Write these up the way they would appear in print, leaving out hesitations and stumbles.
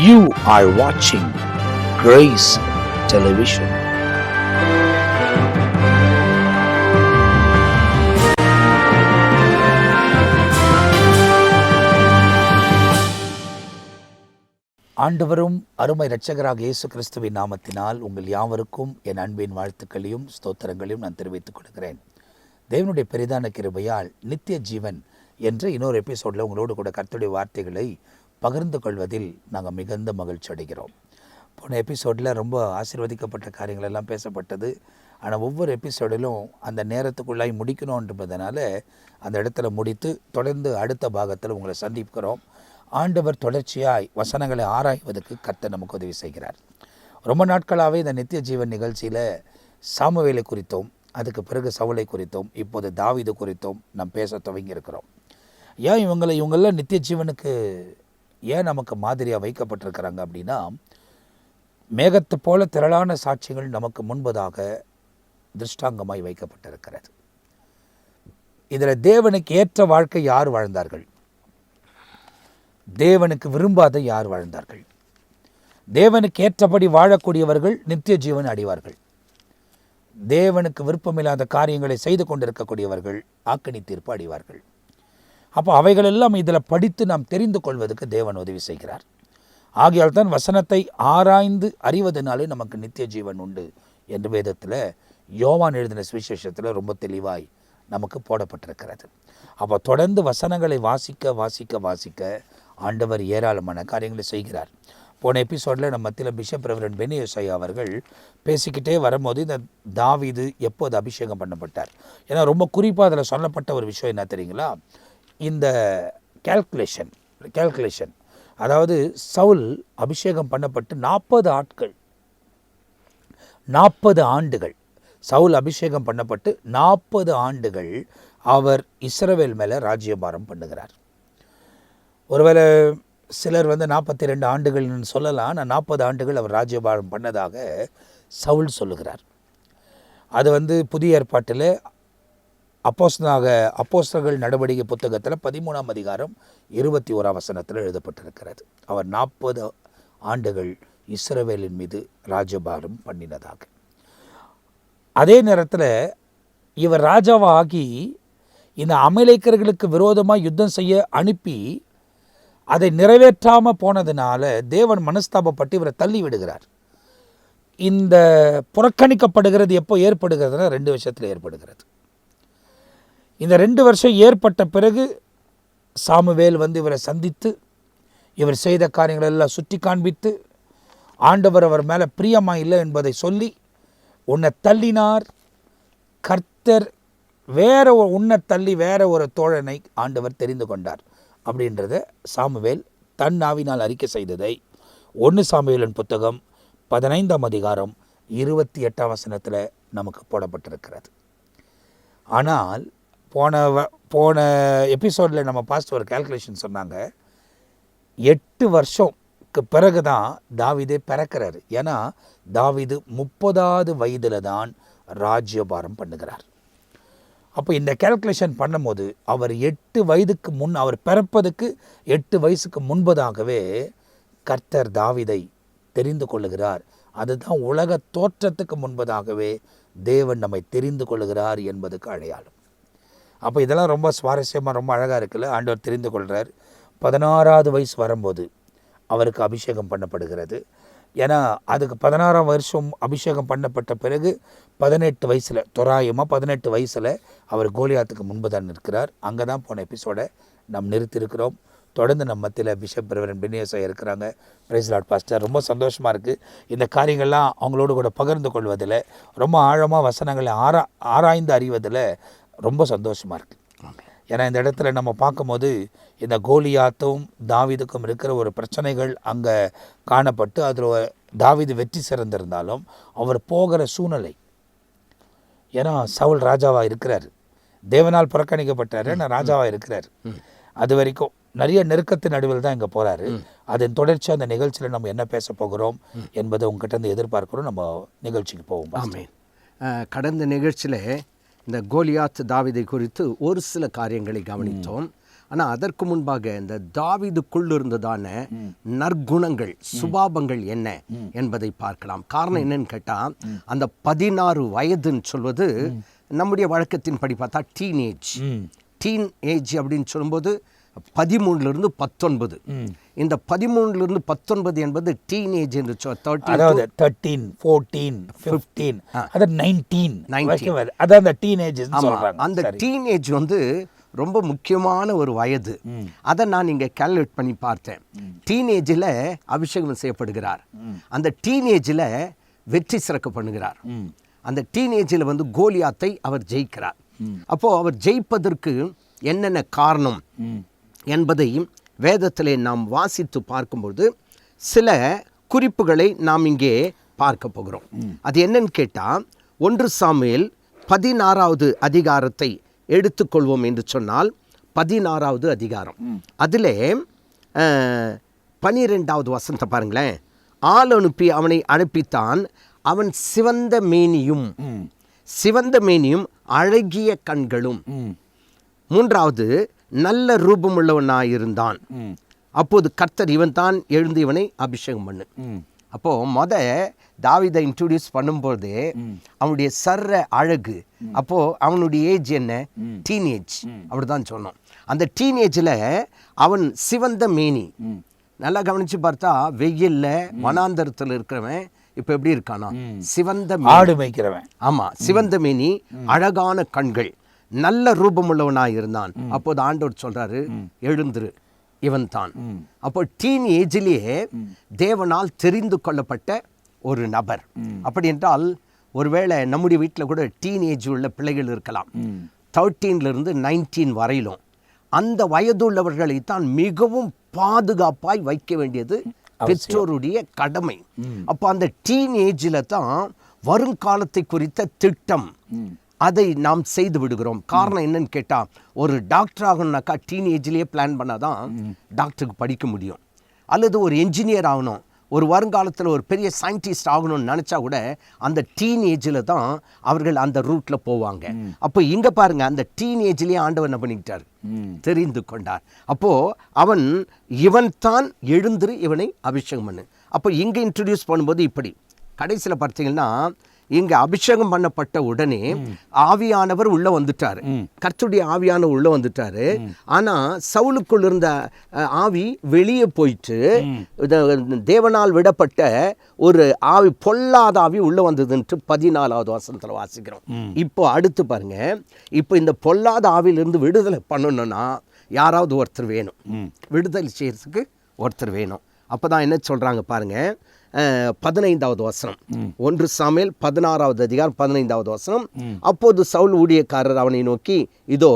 You are watching Grace Television. ஆண்டவரும் அருமை இரட்சகராக இயேசு கிறிஸ்துவின் நாமத்தினால் உங்கள் யாவருக்கும் என் அன்பின் வாழ்த்துக்களையும் ஸ்தோத்திரங்களையும் நான் தெரிவித்துக் கொள்கிறேன். தேவனுடைய பெரிதான கிருபையால் நித்திய ஜீவன் என்ற இன்னொரு எபிசோடில் உங்களோடு கூட கர்த்தருடைய வார்த்தைகளை பகிர்ந்து கொள்வதில் நாங்கள் மிகுந்த மகிழ்ச்சி அடைகிறோம். போன எபிசோடில் ரொம்ப ஆசீர்வதிக்கப்பட்ட காரியங்கள் எல்லாம் பேசப்பட்டது. ஆனால் ஒவ்வொரு எபிசோடிலும் அந்த நேரத்துக்குள்ளாய் முடிக்கணுன்றதுனால அந்த இடத்துல முடித்து தொடர்ந்து அடுத்த பாகத்தில் உங்களை சந்திக்கிறோம். ஆண்டவர் தொடர்ச்சியாய் வசனங்களை ஆராய்வதற்கு கர்த்தர் நமக்கு உதவி செய்கிறார். ரொம்ப நாட்களாகவே இந்த நித்திய ஜீவன் நிகழ்ச்சியில் சாமுவேலை குறித்தும் அதுக்கு பிறகு சவுலை குறித்தும் இப்போது தாவீது குறித்தும் நாம் பேச துவங்கி இருக்கிறோம். ஏன் இவங்கெல்லாம் நித்திய ஜீவனுக்கு ஏன் நமக்கு மாதிரியாக வைக்கப்பட்டிருக்கிறாங்க அப்படின்னா, மேகத்தை போல திரளான சாட்சிகள் நமக்கு முன்பதாக திருஷ்டாங்கமாய் வைக்கப்பட்டிருக்கிறது. இதில் தேவனுக்கு ஏற்ற வாழ்க்கை யார் வாழ்ந்தார்கள், தேவனுக்கு விரும்பாத யார் வாழ்ந்தார்கள், தேவனுக்கு ஏற்றபடி வாழக்கூடியவர்கள் நித்திய ஜீவன் அடைவார்கள், தேவனுக்கு விருப்பமில்லாத காரியங்களை செய்து கொண்டிருக்கக்கூடியவர்கள் ஆக்கினி தீர்ப்பு அடைவார்கள். அப்போ அவைகளெல்லாம் இதில் படித்து நாம் தெரிந்து கொள்வதற்கு தேவன் உதவி செய்கிறார். ஆகையால் தான் வசனத்தை ஆராய்ந்து அறிவதனாலே நமக்கு நித்திய ஜீவன் உண்டு என்று வேதத்தில் யோவான் எழுதின சுவிசேஷத்தில் ரொம்ப தெளிவாய் நமக்கு போடப்பட்டிருக்கிறது. அப்போ தொடர்ந்து வசனங்களை வாசிக்க வாசிக்க வாசிக்க ஆண்டவர் ஏராளமான காரியங்களை செய்கிறார். போன எபிசோடில் நம்ம மத்தியில் பிஷப் ரெவரண்ட் பெனி யோசையா அவர்கள் பேசிக்கிட்டே வரும்போது இந்த தாவீது எப்போது அபிஷேகம் பண்ணப்பட்டார், ஏன்னா ரொம்ப குறிப்பாக அதில் சொல்லப்பட்ட ஒரு விஷயம் என்ன தெரியுங்களா, இந்த கேல்குலேஷன் அதாவது சவுல் அபிஷேகம் பண்ணப்பட்டு 40 ஆண்டுகள் சவுல் அபிஷேகம் பண்ணப்பட்டு 40 ஆண்டுகள் அவர் இஸ்ரவேல் மேலே ராஜ்யபாரம் பண்ணுகிறார். ஒருவேளை சிலர் 42 ஆண்டுகள்னு சொல்லலாம். நான் 40 ஆண்டுகள் அவர் ராஜ்யபாரம் பண்ணதாக சவுல் சொல்லுகிறார். அது புதிய ஏற்பாட்டில் அப்போஸ்தலர்கள் நடவடிக்கை புத்தகத்தில் 13ஆம் அதிகாரம் 21ஆம் வசனத்தில் எழுதப்பட்டிருக்கிறது. அவர் 40 ஆண்டுகள் இஸ்ரவேலின் மீது ராஜ்யபாரம் பண்ணினதாக. அதே நேரத்தில் இவர் ராஜாவாகி இந்த அமலேக்கர்களுக்கு விரோதமாக யுத்தம் செய்ய அனுப்பி அதை நிறைவேற்றாமல் போனதுனால தேவன் மனஸ்தாபப்பட்டு இவரை தள்ளி விடுகிறார். இந்த புறக்கணிக்கப்படுகிறது எப்போ ஏற்படுகிறதுனா 2 வருஷத்தில் ஏற்படுகிறது. இந்த 2 வருஷம் ஏற்பட்ட பிறகு சாமுவேல் இவரை சந்தித்து இவர் செய்த காரியங்கள் எல்லாம் சுட்டி காண்பித்து ஆண்டவர் அவர் மேலே பிரியமாக இல்லை என்பதை சொல்லி, உன்னை தள்ளினார் கர்த்தர், உன்னை தள்ளி வேற ஒரு தோழனை ஆண்டவர் தெரிந்து கொண்டார் அப்படின்றத சாமுவேல் தன் நாவினால் அறிக்கை செய்ததை 1 சாமுவேலின் புத்தகம் 15ஆம் அதிகாரம் 28ஆம் வசனத்தில் நமக்கு போடப்பட்டிருக்கிறது. ஆனால் போன எபிசோடில் நம்ம பாஸ்ட் ஒரு கேல்குலேஷன் சொன்னாங்க, 8 வருஷம்க்கு பிறகு தான் தாவீதே பிறக்கிறாரு. ஏன்னா தாவீது 30வது வயதில் தான் ராஜ்யபாரம் பண்ணுகிறார். அப்போ இந்த கேல்குலேஷன் பண்ணும்போது அவர் 8 வயதுக்கு முன், அவர் பிறப்பதுக்கு 8 வயசுக்கு முன்பதாகவே கர்த்தர் தாவீதை தெரிந்து கொள்ளுகிறார். அதுதான் உலக தோற்றத்துக்கு முன்பதாகவே தேவன் நம்மை தெரிந்து கொள்ளுகிறார் என்பதுக்கு அடையாளம். அப்போ இதெல்லாம் ரொம்ப சுவாரஸ்யமாக ரொம்ப அழகாக இருக்குல்ல. ஆண்டவர் தெரிந்து கொள்கிறார். 16வது வயசு வரும்போது அவருக்கு அபிஷேகம் பண்ணப்படுகிறது. ஏன்னா அதுக்கு 16ஆம் வருஷம் அபிஷேகம் பண்ணப்பட்ட பிறகு 18 வயசில், தோராயமாக 18 வயசில் அவர் கோலியாத்துக்கு முன்பு தான் நிற்கிறார். அங்கே தான் போன எபிசோடை நாம் நிறுத்தியிருக்கிறோம். தொடர்ந்து நம்ம மத்தியில் பிஷப் ரெவரண்ட் பெனி யோசையா இருக்கிறாங்க. Praise Lord pastor. ரொம்ப சந்தோஷமாக இருக்குது இந்த காரியங்கள்லாம் அவங்களோடு கூட பகிர்ந்து கொள்வதில், ரொம்ப ஆழமாக வசனங்களை ஆராய்ந்து அறிவதில் ரொம்ப சந்தோஷமாக இருக்குது. ஏன்னா இந்த இடத்துல நம்ம பார்க்கும்போது இந்த கோலியாத்தும் தாவீதுக்கும் இருக்கிற ஒரு பிரச்சனைகள் அங்கே காணப்பட்டு அதில் தாவீது வெற்றி சிறந்திருந்தாலும் அவர் போகிற சூழ்நிலை, ஏன்னா சவுல் ராஜாவாக இருக்கிறார், தேவனால் புறக்கணிக்கப்பட்டார், நான் ராஜாவாக இருக்கிறார். அது வரைக்கும் நிறைய நெருக்கத்தின் நடுவில் தான் இங்கே போகிறாரு. அதன் தொடர்ச்சி அந்த நிகழ்ச்சியில் நம்ம என்ன பேச போகிறோம் என்பதை உங்ககிட்ட இருந்து எதிர்பார்க்கிறோம். நம்ம நிகழ்ச்சிக்கு போவோம். ஆமென். கடந்த நிகழ்ச்சியில் இந்த கோலியாத் தாவீதை குறித்து ஒரு சில காரியங்களை கவனித்தோம். ஆனால் அதற்கு முன்பாக இந்த தாவீதுக்குள் இருந்ததான நற்குணங்கள் சுபாவங்கள் என்ன என்பதை பார்க்கலாம். காரணம் என்னன்னு கேட்டால், அந்த 16 வயதுன்னு சொல்வது நம்முடைய வழக்கத்தின்படி பார்த்தா டீன் ஏஜ் அப்படின்னு சொல்லும்போது 13 19. இந்த 13 19 என்பது டீனேஜ் என்று 13 14 15 அது 19 அது அந்த டீனேஜ் சொல்றாங்க. அந்த டீனேஜ் வந்து ரொம்ப முக்கியமான ஒரு வயது. அதை நான் இங்கே கால்குலேட் பண்ணி பார்த்தேன். டீனேஜில் அபிஷேகம் செய்யப்படுகிறார், அந்த டீனேஜில் வெற்றி சிறக்க பண்ணுகிறார், அந்த டீனேஜில் வந்து கோலியாத்தை அவர் ஜெயிக்கிறார். அப்போது அவர் ஜெயிப்பதற்கு என்னென்ன காரணம் என்பதை வேதத்திலே நாம் வாசித்து பார்க்கும்போது சில குறிப்புகளை நாம் இங்கே பார்க்க போகிறோம். அது என்னன்னு கேட்டால், 1 சாமுவேல் 16வது அதிகாரத்தை எடுத்துக்கொள்வோம் என்று சொன்னால், 16வது அதிகாரம் அதிலே 12வது வசனத்தை பாருங்களேன். ஆள் அனுப்பி அவனை அனுப்பித்தான், அவன் சிவந்த மேனியும் அழகிய கண்களும், 3வது நல்ல ரூபமுள்ளவனாயிருந்தான். அப்போது கர்த்தர் இவன் தான் எழுந்து இவனை அபிஷேகம் பண்ணு. அப்போது தாவீதை இன்ட்ரோடியூஸ் பண்ணும்போது அவனுடைய அழகு, அப்போது அவனுடைய ஏஜ் என்ன, டீனேஜ், அப்படிதான் சொன்னோம். அந்த டீனேஜில் அவன் சிவந்த மேனி, நல்லா கவனித்து பார்த்தா வெயில்ல வனாந்தரத்தில் இருக்கிறவன் இப்போ எப்படி இருக்கானா, சிவந்த ஆடு மேய்க்கிறவன். ஆமாம், சிவந்த மேனி, அழகான கண்கள், நல்ல ரூபமுள்ளவனாக இருந்தான். அப்போது ஆண்டவர் சொல்றாரு, எழுந்துரு, இவன் தான். அப்போ டீன் ஏஜிலேயே தேவனால் தெரிந்து கொள்ளப்பட்ட ஒரு நபர். அப்படி என்றால் ஒருவேளை நம்முடைய வீட்டில் கூட டீன் ஏஜ் உள்ள பிள்ளைகள் இருக்கலாம், 13 - 19 வரையிலும். அந்த வயதுள்ளவர்களை தான் மிகவும் பாதுகாப்பாய் வைக்க வேண்டியது பெற்றோருடைய கடமை. அப்போ அந்த டீன் ஏஜில் தான் வருங்காலத்தை குறித்த திட்டம் அதை நாம் செய்து விடுகிறோம். காரணம் என்னன்னு கேட்டால், ஒரு டாக்டர் ஆகணும்னாக்கா டீனேஜ்லேயே பிளான் பண்ணாதான் டாக்டருக்கு படிக்க முடியும். அல்லது ஒரு என்ஜினியர் ஆகணும், ஒரு வருங்காலத்தில் ஒரு பெரிய சயின்டிஸ்ட் ஆகணும்னு நினச்சா கூட அந்த டீனேஜில் தான் அவர்கள் அந்த ரூட்டில் போவாங்க. அப்போ இங்கே பாருங்கள், அந்த டீனேஜ்லேயே ஆண்டவர் என்ன பண்ணிக்கிட்டார், தெரிந்து கொண்டார். அப்போது அவன் இவன் தான் எழுந்துரு இவனை அபிஷேகம் பண்ணு. அப்போ இங்கே இன்ட்ரடியூஸ் பண்ணும்போது இப்படி கடைசியில் பார்த்தீங்கன்னா, இங்கே அபிஷேகம் பண்ணப்பட்ட உடனே ஆவியானவர் உள்ள வந்துட்டார், கர்த்தருடைய ஆவியானவர் உள்ள வந்துட்டாரு. ஆனால் சவுலுக்குள் இருந்த ஆவி வெளியே போயிட்டு தேவனால் விடப்பட்ட ஒரு ஆவி, பொல்லாத ஆவி உள்ள வந்ததுன்ட்டு 14வது வசனத்தில் வாசிக்கிறோம். இப்போ அடுத்து பாருங்க, இப்போ இந்த பொல்லாத ஆவியிலிருந்து விடுதலை பண்ணணும்னா யாராவது ஒருத்தர் வேணும், விடுதலை செய்யறதுக்கு ஒருத்தர் வேணும். அப்போ தான் என்ன சொல்கிறாங்க பாருங்க, 15வது வசனம், 1 சாமுவேல் 16வது அதிகாரம் 15வது வசனம். அப்போது சவுல் ஊழியக்காரர் அவனை நோக்கி, இதோ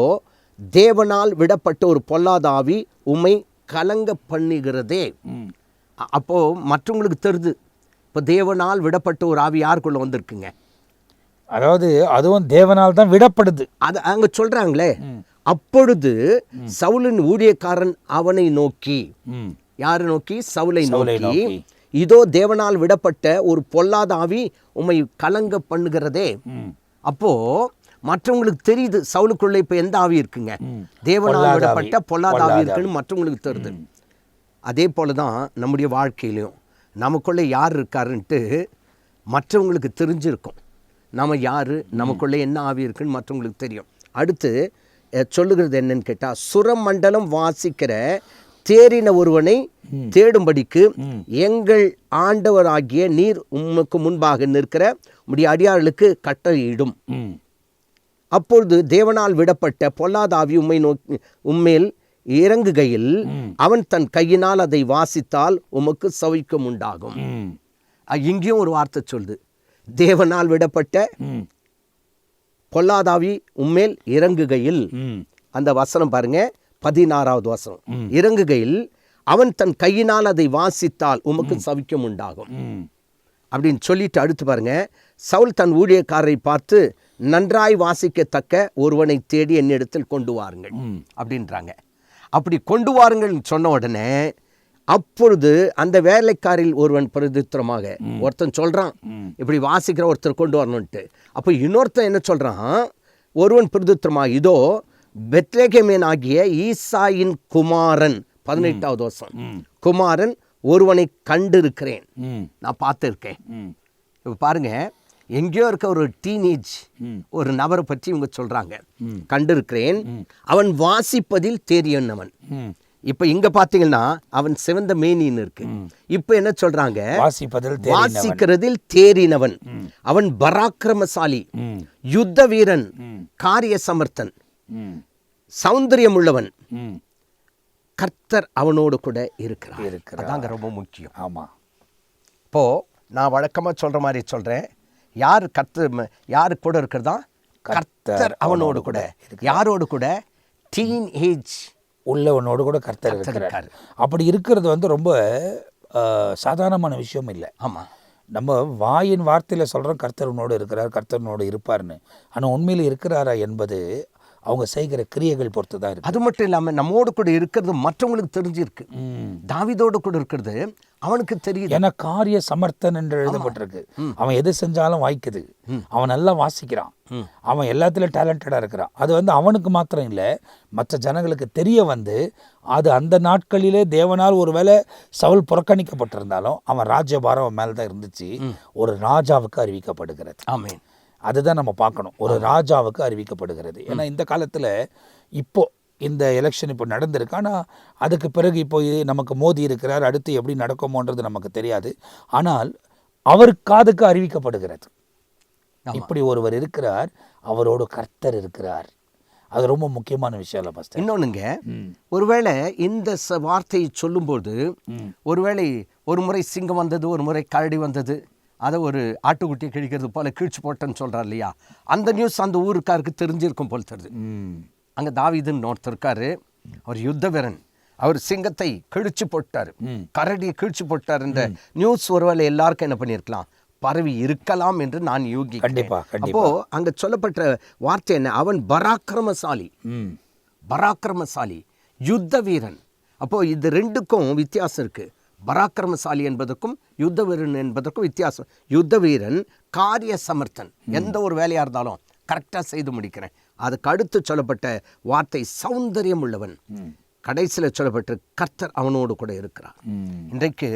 தேவனால் விடப்பட்ட ஒரு பொல்லாத ஆவி உம்மை கலங்க பண்ணுகிறதே. அப்போ மற்றவங்களுக்கு தெரியுது, இப்போ தேவனால் விடப்பட்ட ஒரு ஆவி யாருக்குள்ள வந்திருக்குங்க, அதாவது அதுவும் தேவனால் தான் விடப்படுது, அது அங்க சொல்றாங்களே. அப்பொழுது சவுலின் ஊழியக்காரன் அவனை நோக்கி, யாரை நோக்கி, சவுலை நோக்கி, இதோ தேவனால் விடப்பட்ட ஒரு பொல்லாத ஆவி உம்மை கலங்க பண்ணுகிறதே. அப்போ மற்றவங்களுக்கு தெரியுது சவுலுக்குள்ள இப்ப எந்த ஆவி இருக்குங்க, தேவனால் விடப்பட்ட பொல்லாத ஆவி இருக்குன்னு மற்றவங்களுக்கு தெரியுது. அதே போலதான் நம்முடைய வாழ்க்கையிலையும் நமக்குள்ள யார் இருக்காருன்ட்டு மற்றவங்களுக்கு தெரிஞ்சிருக்கும். நம்ம யாரு, நமக்குள்ள என்ன ஆவி இருக்குன்னு மற்றவங்களுக்கு தெரியும். அடுத்து சொல்லுகிறது என்னன்னு கேட்டா, சுரமண்டலம் வாசிக்கிற தேறின ஒருவனை தேடும்படிக்கு எங்கள் ஆண்டவராகிய நீர் உமக்கு முன்பாக நிற்கிற உம்முடைய அடியார்களுக்கு கட்டளையிடும். அப்பொழுது தேவனால் விடப்பட்ட பொல்லாத ஆவி உம்மேல் இறங்குகையில் அவன் தன் கையினால் அதை வாசித்தால் உமக்கு சௌக்கியம் உண்டாகும். இங்கேயும் ஒரு வார்த்தை சொல்லுது, தேவனால் விடப்பட்ட பொல்லாத ஆவி உம்மேல் இறங்குகையில். அந்த வசனம் பாருங்க, 16வது வசனம், இறங்குகையில் அவன் தன் கையினால் அதை வாசித்தால் உமக்கு சௌக்கியம் உண்டாகும் அப்படின்னு சொல்லிட்டு அடுத்து பாருங்க, சவுல் தன் ஊழியக்காரரை பார்த்து, நன்றாய் வாசிக்கத்தக்க ஒருவனை தேடி என்னிடத்தில் கொண்டு வாருங்கள் அப்படின்றாங்க. அப்படி கொண்டு வாருங்கள் சொன்ன உடனே அப்பொழுது அந்த வேலைக்காரில் ஒருவன் பிரதித்திரமாக, ஒருத்தன் சொல்றான் இப்படி வாசிக்கிற ஒருத்தர் கொண்டு வரணும்ட்டு. அப்போ இன்னொருத்தன் என்ன சொல்றான், ஒருவன் பிரதித்திரமாக, இதோ பெத்லகேமியன் ஆகிய ஈசாயின் குமாரன் 18வது வருஷம் குமாரன் ஒருவனை கண்டிருக்கிறேன், நான் பார்த்துருக்கேன். இப்போ பாருங்க, எங்கேயோ இருக்க ஒரு டீனேஜ் ஒரு நபரை பற்றி இவங்க சொல்றாங்க, கண்டிருக்கிறேன், அவன் வாசிப்பதில் தேறியவன். இப்ப இங்க பாத்தீங்கன்னா அவன் சிவந்த மேனின்னு இருக்கு. இப்ப என்ன சொல்றாங்க, வாசிக்கிறதில் தேறினவன், அவன் பராக்கிரமசாலி, யுத்த வீரன், காரிய சமர்த்தன், சௌந்தரியம் உள்ளவன், கர்த்தர் அவனோடு கூட இருக்கிறார். அதாங்க ரொம்ப முக்கியம். ஆமா. இப்போ நான் வழக்கமா சொல்ற மாதிரி சொல்றேன், யார் யாரு கூட இருக்கிறதா? கர்த்தர் அவனோடு கூட. யாரோடு கூட? டீன் ஏஜ் உள்ளவனோடு கூட கர்த்தர் இருக்கிறார். அப்படி இருக்கிறது ரொம்ப சாதாரணமான விஷயம் இல்லை. ஆமா, நம்ம வாயின் வார்த்தையில் சொல்கிறோம் கர்த்தரனோடு இருக்கிறார், கர்த்தரனோடு இருப்பார்னு. ஆனால் உண்மையில் இருக்கிறாரா என்பது அவங்க செய்கிற கிரியைகள் பொறுத்து தான் இருக்கு. அது மட்டும் இல்லாமல் நம்மோடு கூட இருக்கிறது மற்றவங்களுக்கு தெரிஞ்சிருக்கு. தாவீதோடு கூட இருக்கிறது அவனுக்கு தெரியுது. ஏன்னா காரிய சமர்த்தன் என்று எழுதப்பட்டிருக்கு. அவன் எது செஞ்சாலும் வாய்க்குது, அவன் நல்லா வாசிக்கிறான், அவன் எல்லாத்துலேயும் டேலண்டடாக இருக்கிறான். அது அவனுக்கு மாத்திரம் இல்லை, மற்ற ஜனங்களுக்கு தெரிய அது அந்த நாட்களிலே தேவனால் ஒருவேளை சவுல் புறக்கணிக்கப்பட்டிருந்தாலும் அவன் ராஜ்யபாரம் அவன் மேலே தான் இருந்துச்சு. ஒரு ராஜாவுக்கு அறிவிக்கப்படுகிறது. ஆமென். அதுதான் நம்ம பார்க்கணும், ஒரு ராஜாவுக்கு அறிவிக்கப்படுகிறது. ஏன்னா இந்த காலத்தில் இப்போ இந்த எலெக்ஷன் இப்போ நடந்திருக்கு, ஆனால் அதுக்கு பிறகு இப்போ நமக்கு மோதி இருக்கிறார், அடுத்து எப்படி நடக்குமோன்றது நமக்கு தெரியாது. ஆனால் அவர் காதுக்கு அறிவிக்கப்படுகிறது, இப்படி ஒருவர் இருக்கிறார், அவரோடு கர்த்தர் இருக்கிறார். அது ரொம்ப முக்கியமான விஷயம் இல்லை பாஸ்டர். இன்னொன்னுங்க, ஒருவேளை இந்த வார்த்தையை சொல்லும்போது ஒருவேளை ஒரு முறை சிங்கம் வந்தது, ஒரு முறை கரடி வந்தது, அதை ஒரு ஆட்டுக்குட்டியை கிழிக்கிறது போல கீழ்ச்சி போட்டேன்னு சொல்கிறார் இல்லையா, அந்த நியூஸ் அந்த ஊருக்காருக்கு தெரிஞ்சிருக்கும் போல் தெரியுது. அங்கே தாவீதுன்னு ஒருத்தர் இருக்காரு, அவர் யுத்த வீரன், அவர் சிங்கத்தை கிழிச்சு போட்டார், கரடியை கிழிச்சு போட்டார் என்ற நியூஸ் ஒருவேளை எல்லாருக்கும் என்ன பண்ணியிருக்கலாம், பரவி இருக்கலாம் என்று நான் யூகி. கண்டிப்பா. அப்போ அங்க சொல்லப்பட்ட வார்த்தை என்ன, அவன் பராக்கிரமசாலி, பராக்கிரமசாலி, யுத்த வீரன். அப்போ இது ரெண்டுக்கும் வித்தியாசம் இருக்கு. பராக்கிரமசாலி என்பதற்கும் யுத்த வீரன் என்பதற்கும் வித்தியாசம். யுத்த வீரன் காரிய சமர்த்தன், எந்த ஒரு வேலையா இருந்தாலும் கரெக்டா செய்து முடிக்கிறேன். அதுக்கு அடுத்து சொல்லப்பட்ட வார்த்தை சௌந்தரியம் உள்ளவன். கடைசியில் சொல்லப்பட்ட கர்த்தர் அவனோடு கூட இருக்கிறார். இன்றைக்கு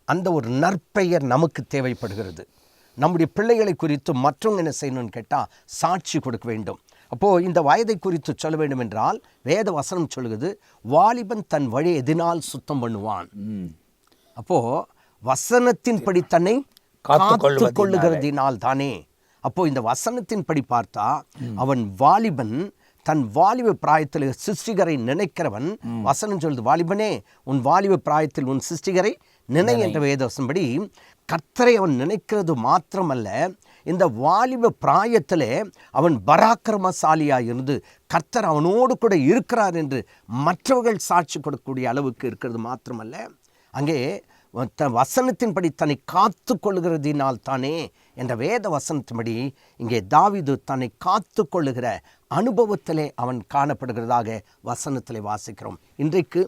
அந்த ஒரு நற்பெயர் நமக்கு தேவைப்படுகிறது. நம்முடைய பிள்ளைகளை குறித்து மற்றவங்க என்ன செய்யணும்னு கேட்டால் சாட்சி கொடுக்க வேண்டும். அப்போது இந்த வயதை குறித்து சொல்ல வேண்டும் என்றால் வேத வசனம் சொல்லுகிறது, வாலிபன் தன் வழி எதினால் சுத்தம் பண்ணுவான். அப்போது வசனத்தின்படி தன்னை காத்து கொள்ளுகிறதினால் தானே. அப்போ இந்த வசனத்தின்படி பார்த்தா அவன் வாலிபன், தன் வாலிப பிராயத்தில் சிருஷ்டிகரை நினைக்கிறவன். வசனம் சொல்லுது, வாலிபனே உன் வாலிப பிராயத்தில் உன் சிருஷ்டிகரை நினை என்ற வேதவசன்படி கர்த்தரை அவன் நினைக்கிறது மாத்திரமல்ல, இந்த வாலிப பிராயத்திலே அவன் பராக்கிரமசாலியாக இருந்து கர்த்தர் அவனோடு கூட இருக்கிறார் என்று மற்றவர்கள் சாட்சி கொடுக்கக்கூடிய அளவுக்கு இருக்கிறது மாத்திரமல்ல, அங்கே வசனத்தின்படி தன்னை காத்து கொள்ளுகிறதினால் தானே என்ற வேத வசனத்தின்படி இங்கே தாவீது தன்னை காத்து கொள்ளுகிற அனுபவத்திலே அவன் காணப்படுகிறதாக வசனத்திலே வாசிக்கிறோம். இன்றைக்கு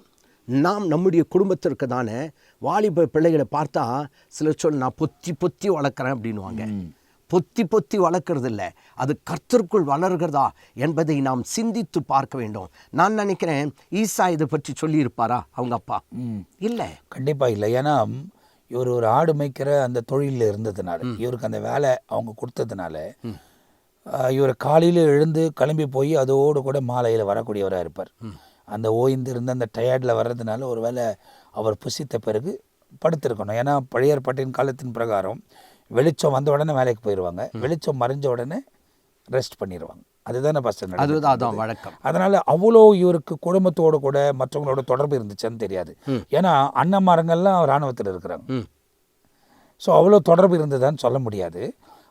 நாம் நம்முடைய குடும்பத்திற்கு தானே வாலிப பிள்ளைகளை பார்த்தா சிலர் நான் பொத்தி வளர்க்குறேன் அப்படின்வாங்க. பொத்தி வளர்க்கறது இல்லை, அது கர்த்தருக்குள் வளர்கிறதா என்பதை நாம் சிந்தித்து பார்க்க வேண்டும். நான் நினைக்கிறேன் ஈசா இதை பற்றி சொல்லியிருப்பாரா அவங்க அப்பா? இல்லை, கண்டிப்பாக இல்லை. ஏன்னா இவர் ஒரு ஆடு மேய்க்கிற அந்த தொழிலில் இருந்ததுனால, இவருக்கு அந்த வேலை அவங்க கொடுத்ததுனால, இவர் காலையில் எழுந்து கிளம்பி போய் அதோடு கூட மாலையில் வரக்கூடியவராக இருப்பார். அந்த ஓய்ந்து இருந்து அந்த டயர்டில் வர்றதுனால ஒரு வேளை அவர் புசித்த பிறகு படுத்திருக்கணும். ஏன்னா பழைய ஏற்பாட்டின் காலத்தின் பிரகாரம் வெளிச்சம் வந்த உடனே வேலைக்கு போயிடுவாங்க, வெளிச்சம் மறைஞ்ச உடனே ரெஸ்ட் பண்ணிடுவாங்க. அதுதானே ஃபஸ்ட்டு, அதுதான் வழக்கம். அதனால் அவ்வளோ இவருக்கு குடும்பத்தோடு கூட மற்றவங்களோட தொடர்பு இருந்துச்சுன்னு தெரியாது. ஏன்னா அண்ணன்மாரங்கள்லாம் இராணுவத்தில் இருக்கிறாங்க, ஸோ அவ்வளோ தொடர்பு இருந்ததுன்னு சொல்ல முடியாது.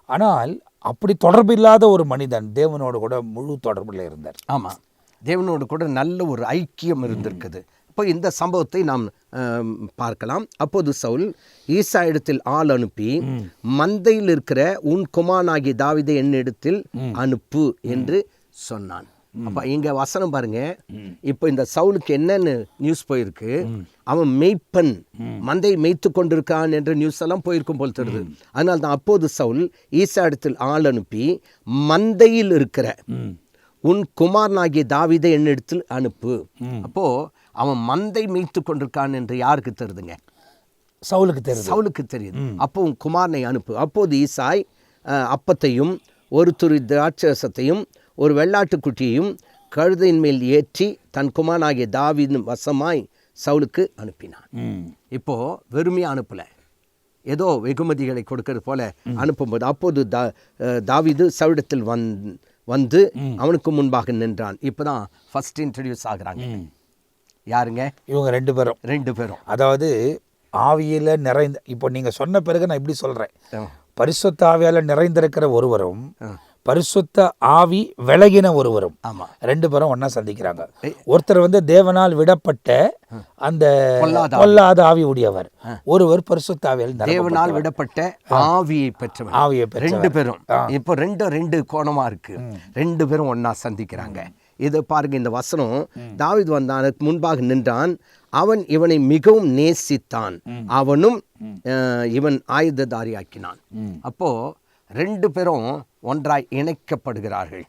ஆனால் அப்படி தொடர்பு இல்லாத ஒரு மனிதன் தேவனோடு கூட முழு தொடர்பில் இருந்தார். ஆமாம், தேவனோடு கூட நல்ல ஒரு ஐக்கியம் இருந்திருக்குது. இப்போ இந்த சம்பவத்தை நாம் பார்க்கலாம். அப்போது சவுல் ஈசா இடத்தில் ஆள் அனுப்பி, மந்தையில் இருக்கிற உன் குமாரனாகிய தாவீதை என்னிடத்தில் அனுப்பு என்று சொன்னான். அப்ப இங்க வசனம் பாருங்க, இப்போ இந்த சவுலுக்கு என்னன்னு நியூஸ் போயிருக்கு, அவன் மெய்ப்பன், மந்தை மேய்த்து கொண்டிருக்கான் என்ற நியூஸ் எல்லாம் போயிருக்கும் போல் தெரியுது. அதனால தான் அப்போது சவுல் ஈசா இடத்தில் ஆள் அனுப்பி, மந்தையில் இருக்கிற உன் குமாரனாகிய தாவீதை என்னிடத்தில் அனுப்பு. அப்போ அவன் மந்தை மேய்த்து கொண்டிருக்கான் என்று யாருக்கு தெரியுதுங்க? சவுலுக்கு தெரியுது. அப்போ உன் குமாரனை அனுப்பு. அப்போது ஈசாய் அப்பத்தையும் ஒரு துறி திராட்சரசத்தையும் ஒரு வெள்ளாட்டுக்குட்டியையும் கழுதையின் மேல் ஏற்றி தன் குமாரனாகிய தாவீதின் வசமாய் சவுலுக்கு அனுப்பினான். இப்போ வெறுமையா அனுப்பல, ஏதோ வெகுமதிகளை கொடுக்கறது போல அனுப்பும்போது அப்போது தாவீது சவுலிடத்தில் வந்து அவனுக்கு முன்பாக நின்றான். இப்பதான் ஃபர்ஸ்ட் இன்ட்ரடியூஸ் ஆகுறாங்க. யாருங்க இவங்க? ரெண்டு பேரும். அதாவது ஆவியில நிறைந்த, இப்போ நீங்க சொன்ன பிறகு நான் இப்படி சொல்றேன், பரிசுத்த ஆவியால நிறைந்திருக்கிற ஒருவரும் பரிசுத்த ஆவி விலகின ஒருவரும் ரெண்டு பேரும் ஒன்னா சந்திக்கிறாங்க. ஒருத்தர் தேவனால் விடப்பட்ட அந்த பொல்லாத ஆவி உடையவர், ஒருவர் பரிசுத்த ஆவியால் தேவனால் விடப்பட்ட ஆவியை பெற்றவர். ரெண்டு பேரும் இப்போ ரெண்டு கோணமா இருக்கு. ரெண்டு பேரும் ஒன்னா சந்திக்கிறாங்க. இதை பாருங்க, இந்த வசனம், தாவீது வந்தான், அதற்கு முன்பாக நின்றான், அவன் இவனை மிகவும் நேசித்தான், அவனும் இவன் ஆயுததாரி ஆக்கினான். அப்போ ரெண்டு பேரும் ஒன்றாய் இணைக்கப்படுகிறார்கள்.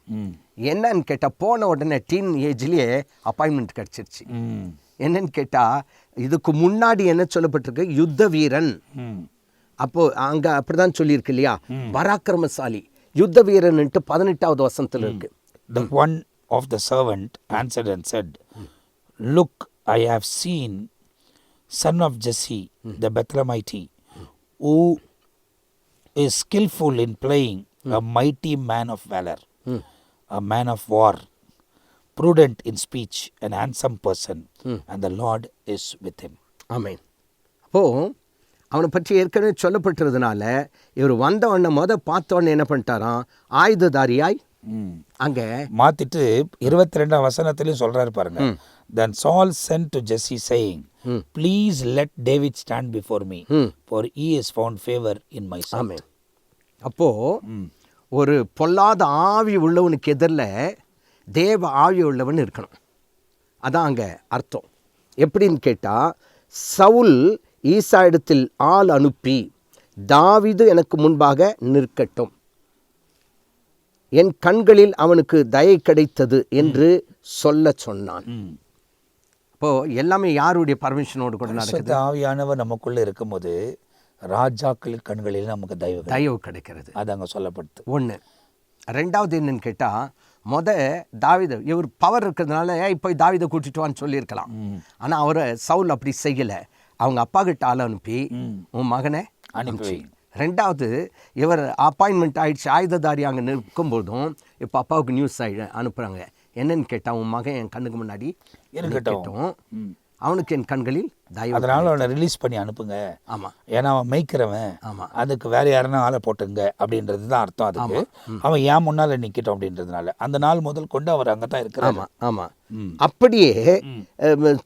என்னன்னு கேட்டா, போன உடனே டீன் ஏஜ்லயே அப்பாயின்மெண்ட் கிடைச்சிருச்சு. என்னன்னு கேட்டா, இதுக்கு முன்னாடி என்ன சொல்லப்பட்டிருக்கு? யுத்த வீரன். அப்போ அங்க அப்படிதான் சொல்லியிருக்கு இல்லையா? பராக்கிரமசாலி, யுத்த வீரன் 18வது வசனத்துல இருக்கு. The one of the servant answered and said, Look, I have seen son of Jesse the Bethlehemite, who is skillful in playing, a mighty man of valor, a man of war, prudent in speech, an handsome person, and the Lord is with him. Amen. அப்போ அவனை பற்றி ஏற்கனவே சொல்லப்பட்டிருந்தனால இவர் வந்தவண்ண பார்த்தவொடனே என்ன பண்ணிட்டாராம்? ஆயுததாரியாய் அங்க மாத்திட்டு 22ஆம் வசனத்திலையும் சொல்றாரு பாருங்க. Then Saul sent to Jesse saying, Please let David stand before me, for he has found favor in my sight. Amen. அப்போ ஒரு பொல்லாத ஆவி உள்ளவனுக்கு எதிரில் தேவ ஆவி உள்ளவன் இருக்கணும். அதான் அங்க அர்த்தம். எப்படின்னு கேட்டா, சவுல் ஈசா இடத்தில் ஆள் அனுப்பி தாவீது எனக்கு முன்பாக நிற்கட்டும், என் கண்களில் அவனுக்கு தயை கிடைத்தது என்று சொல்ல சொன்னான். இப்போ எல்லாமே யாருடைய பர்மிஷனோடு கூட நடக்குது? ஆவியானவர் நமக்குள்ள இருக்கும்போது ராஜாக்களின் கண்களில் நமக்கு தயவு கிடைக்கிறது. அது அங்கே சொல்லப்படுது. ஒன்று. ரெண்டாவது என்னன்னு கேட்டால், தாவீது இவர் பவர் இருக்கிறதுனால இப்போ தாவீதை கூட்டிட்டு வான்னு சொல்லியிருக்கலாம். ஆனால் அவரை சவுல் அப்படி செய்யலை. அவங்க அப்பா கிட்ட ஆள் அனுப்பி உன் மகனை அனுப்பி. ரெண்டாவது, இவர் அப்பாயின்மெண்ட் ஆயிடுச்சு, ஆயுததாரி அங்கே நிற்கும்போதும் இப்போ அப்பாவுக்கு நியூஸ் அனுப்புகிறாங்க. என்னன்னு கேட்டால், உன் மகன் என் கண்ணுக்கு முன்னாடி இருக்கட்டும், அவனுக்கு என் கண்களில் தயவு, அதனால அவனை ரிலீஸ் பண்ணி அனுப்புங்க. ஆமாம், ஏன்னா அவன் மேய்க்கிறவன். ஆமாம், அதுக்கு வேற யாருன்னா ஆளை போட்டுங்க அப்படின்றது தான் அர்த்தம். அதுக்கு அவன் ஏன் முன்னால் நிற்கட்டும் அப்படின்றதுனால அந்த நாள் முதல் கொண்டு அவர் அங்கே தான் இருக்கிறார். ஆமாம் ஆமாம், அப்படியே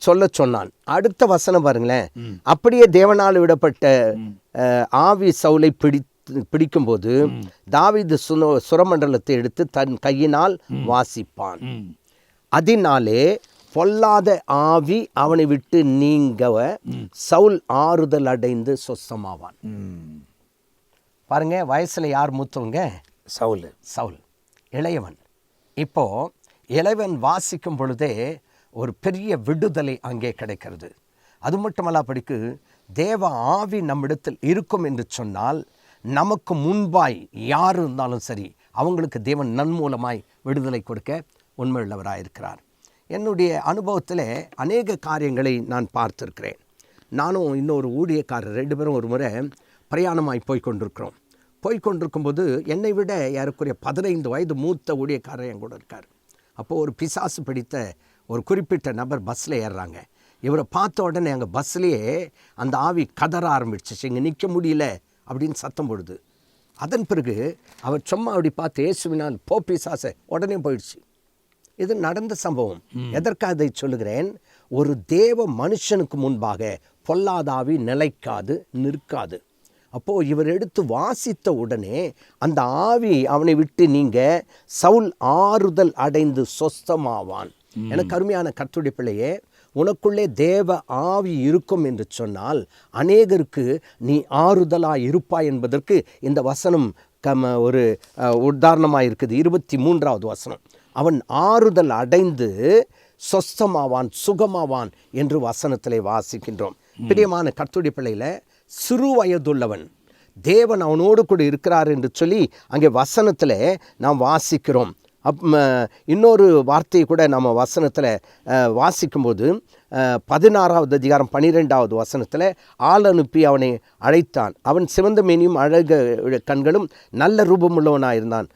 சொல்ல சொன்னான். அடுத்த வசனம் பாருங்களேன். அப்படியே தேவனால் விடப்பட்ட ஆவி சவுலை பிடிக்கும்போது தாவீது சுரமண்டலத்தை எடுத்து தன் கையினால் வாசிப்பான். அதனாலே பொல்லாத ஆவி அவனை விட்டு நீங்க சவுல் ஆறுதல் அடைந்து சொஸ்தமாவான். பாருங்க, வயசுல யார் மூத்தவங்க? சவுல் இளையவன். இப்போ இளையவன் வாசிக்கும் பொழுதே ஒரு பெரிய விடுதலை அங்கே கிடைக்கிறது. அது மட்டுமல்ல, படிக்கு தேவ ஆவி நம்மிடத்தில் இருக்கும் என்று சொன்னால் நமக்கு முன்பாய் யார் இருந்தாலும் சரி அவங்களுக்கு தேவன் நன்மூலமாய் விடுதலை கொடுக்க உண்மையுள்ளவராயிருக்கிறார். என்னுடைய அனுபவத்தில் அநேக காரியங்களை நான் பார்த்துருக்கிறேன். நானும் இன்னொரு ஊழியக்காரர் 2 பேரும் ஒரு முறை பிரயாணமாய் போய்கொண்டிருக்கும்போது என்னை விட ஏறக்குறைய 15 வயது மூத்த ஊழியக்காரர் என் கூட இருக்கார். அப்போது ஒரு பிசாசு பிடித்த ஒரு குறிப்பிட்ட நபர் பஸ்ஸில் ஏறுறாங்க. இவரை பார்த்த உடனே அங்கே பஸ்லேயே அந்த ஆவி கதற ஆரம்பிச்சிச்சு, இங்கே நிற்க முடியல அப்படின்னு சத்தம் போடுது. அதன் பிறகு அவர் சும்மா அப்படி பார்த்து இயேசுவினால் போ பிசாசை, உடனே போயிடுச்சு. இது நடந்த சம்பவம். எதற்காக இதை சொல்லுகிறேன்? ஒரு தேவ மனுஷனுக்கு முன்பாக பொல்லாத ஆவி நிலைக்காது, நிற்காது. அப்போது இவர் எடுத்து வாசித்த உடனே அந்த ஆவி அவனை விட்டு நீங்க சவுல் ஆறுதல் அடைந்து சொஸ்தமாவான். எனக்கு அருமையான கர்த்தருடைய பிள்ளையே, உனக்குள்ளே தேவ ஆவி இருக்கும் என்று சொன்னால் அநேகருக்கு நீ ஆறுதலாக இருப்பாய் என்பதற்கு இந்த வசனம் ஒரு உதாரணமாக இருக்குது. 23வது வசனம். அவன் ஆறுதல் அடைந்து சொஸ்தமாவான், சுகமாவான் என்று வசனத்திலே வாசிக்கின்றோம். பிரியமான கர்த்தருடைய பிள்ளையில, சிறு வயதுள்ளவன் தேவன் அவனோடு கூட இருக்கிறார் என்று சொல்லி அங்கே வசனத்தில் நாம் வாசிக்கிறோம். இன்னொரு வார்த்தையை கூட நம்ம வசனத்தில் வாசிக்கும்போது 16வது அதிகாரம் 12வது வசனத்தில், ஆள் அனுப்பி அவனை அழைத்தான். அவன் சிவந்த மேனியும் அழக கண்களும் நல்ல ரூபமுள்ளவனாக இருந்தான்.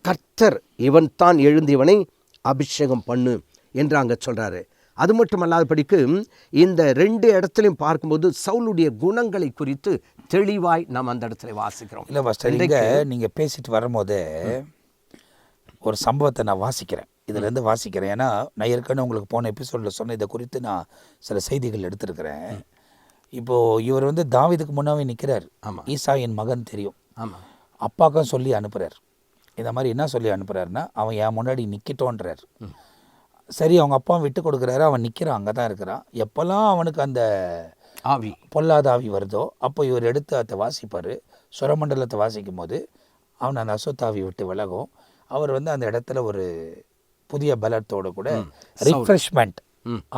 கர்த்தர் இவன் தான் எழுந்து இவனை அபிஷேகம் பண்ணு என்று அங்கே சொல்கிறாரு. அது மட்டும் அல்லாதபடிக்கு இந்த 2 இடத்துலையும் பார்க்கும்போது சவுலுடைய குணங்களை குறித்து தெளிவாய் நாம் அந்த இடத்துல வாசிக்கிறோம். இல்லை ஃபஸ்ட்டு நீங்கள் பேசிட்டு வரும்போதே ஒரு சம்பவத்தை நான் வாசிக்கிறேன், இதுலேருந்து வாசிக்கிறேன். ஏன்னா நான் ஏற்கனவே உங்களுக்கு போன எபிசோடில் சொன்ன இதை குறித்து நான் சில செய்திகள் எடுத்திருக்கிறேன். இப்போது இவர் வந்து தாவீதுக்கு முன்னாவே நிற்கிறார். ஆமாம், ஈசாயின் மகன் தெரியும். ஆமாம், அப்பாக்கும் சொல்லி அனுப்புகிறார். இந்த மாதிரி என்ன சொல்லி அனுப்புகிறாருன்னா, அவன் என் முன்னாடி நிற்கட்டோன்றார். சரி, அவங்க அப்பாவும் விட்டு கொடுக்குறாரு. அவன் நிற்கிறான், அங்கே தான் இருக்கிறான். எப்போல்லாம் அவனுக்கு அந்த ஆவி, பொல்லாத ஆவி வருதோ அப்போ இவர் எடுத்து அதை வாசிப்பார். சுரமண்டலத்தை வாசிக்கும் போது அவன் அந்த அசுத்தாவி விட்டு விலகும். அவர் வந்து அந்த இடத்துல ஒரு புதிய பலத்தோடு கூட ரிஃப்ரெஷ்மெண்ட்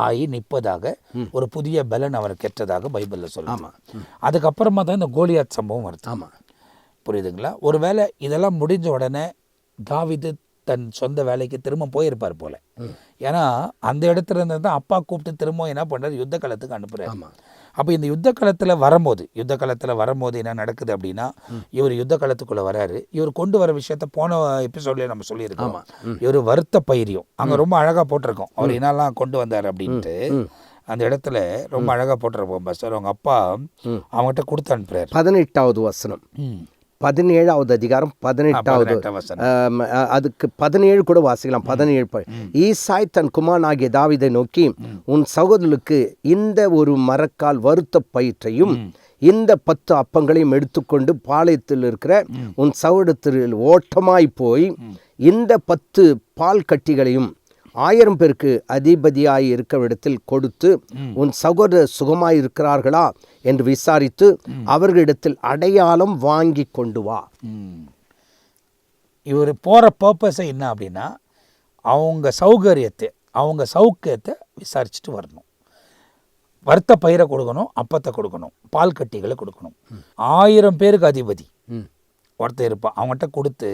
ஆகி நிற்பதாக, ஒரு புதிய பலன் அவர் கெட்டதாக பைபிளில் சொல்லுவாங்க. அதுக்கப்புறமா தான் இந்த கோலியாத் சம்பவம் வருது. ஆமாம், புரியுதுங்களா? ஒரு வேளை இதெல்லாம் முடிஞ்ச உடனே தாவீது தன் சொந்த வேலைக்கு திரும்ப போயிருப்பார் போல. ஏன்னா அந்த இடத்துல இருந்து தான் அப்பா கூப்பிட்டு திரும்ப என்ன பண்ணுறாரு, யுத்த களத்துக்கு அனுப்புகிறார். அப்போ இந்த யுத்த களத்தில் வரும்போது என்ன நடக்குது அப்படின்னா, இவர் யுத்த களத்துக்குள்ளே வராரு. இவர் கொண்டு வர விஷயத்த போன எபிசோட்லேயே நம்ம சொல்லியிருக்கோம். இவர் வருத்த பயிரியம் அங்கே ரொம்ப அழகாக போட்டிருக்கோம். அவர் என்னெல்லாம் கொண்டு வந்தார் அப்படின்ட்டு அந்த இடத்துல ரொம்ப அழகாக போட்டிருப்போம். பஸ்டர் அவங்க அப்பா அவங்ககிட்ட கொடுத்து அனுப்புறாரு. 18வது வசனம், 17வது அதிகாரம் 18வது அதுக்கு 17 கூட வாசிக்கலாம். 17 ஈசாய் தன் குமாரனாகிய தாவீதை நோக்கி, உன் சகோதரனுக்கு இந்த ஒரு மரக்கால் வறுத்த பயிற்றையும் இந்த 10 அப்பங்களையும் எடுத்துக்கொண்டு பாளையத்தில் இருக்கிற உன் சகோதரத்தில் ஓட்டமாய் போய் இந்த 10 பால் கட்டிகளையும் 1000 பேருக்கு அதிபதியாய் இருக்கிறவிடத்தில் கொடுத்து, உன் சகோதரர் சுகமாய் இருக்கிறார்களா என்று விசாரித்து அவர்களிடத்தில் அடையாளம் வாங்கி கொண்டு வா. இவர் போகிற பர்பஸை என்ன அப்படின்னா, அவங்க சௌகரியத்தை விசாரிச்சுட்டு வரணும். வறுத்த பயிரை கொடுக்கணும், அப்பத்தை கொடுக்கணும், பால் கட்டிகளை கொடுக்கணும். 1000 பேருக்கு அதிபதி ஒருத்தர் இருப்பான். அவங்ககிட்ட கொடுத்து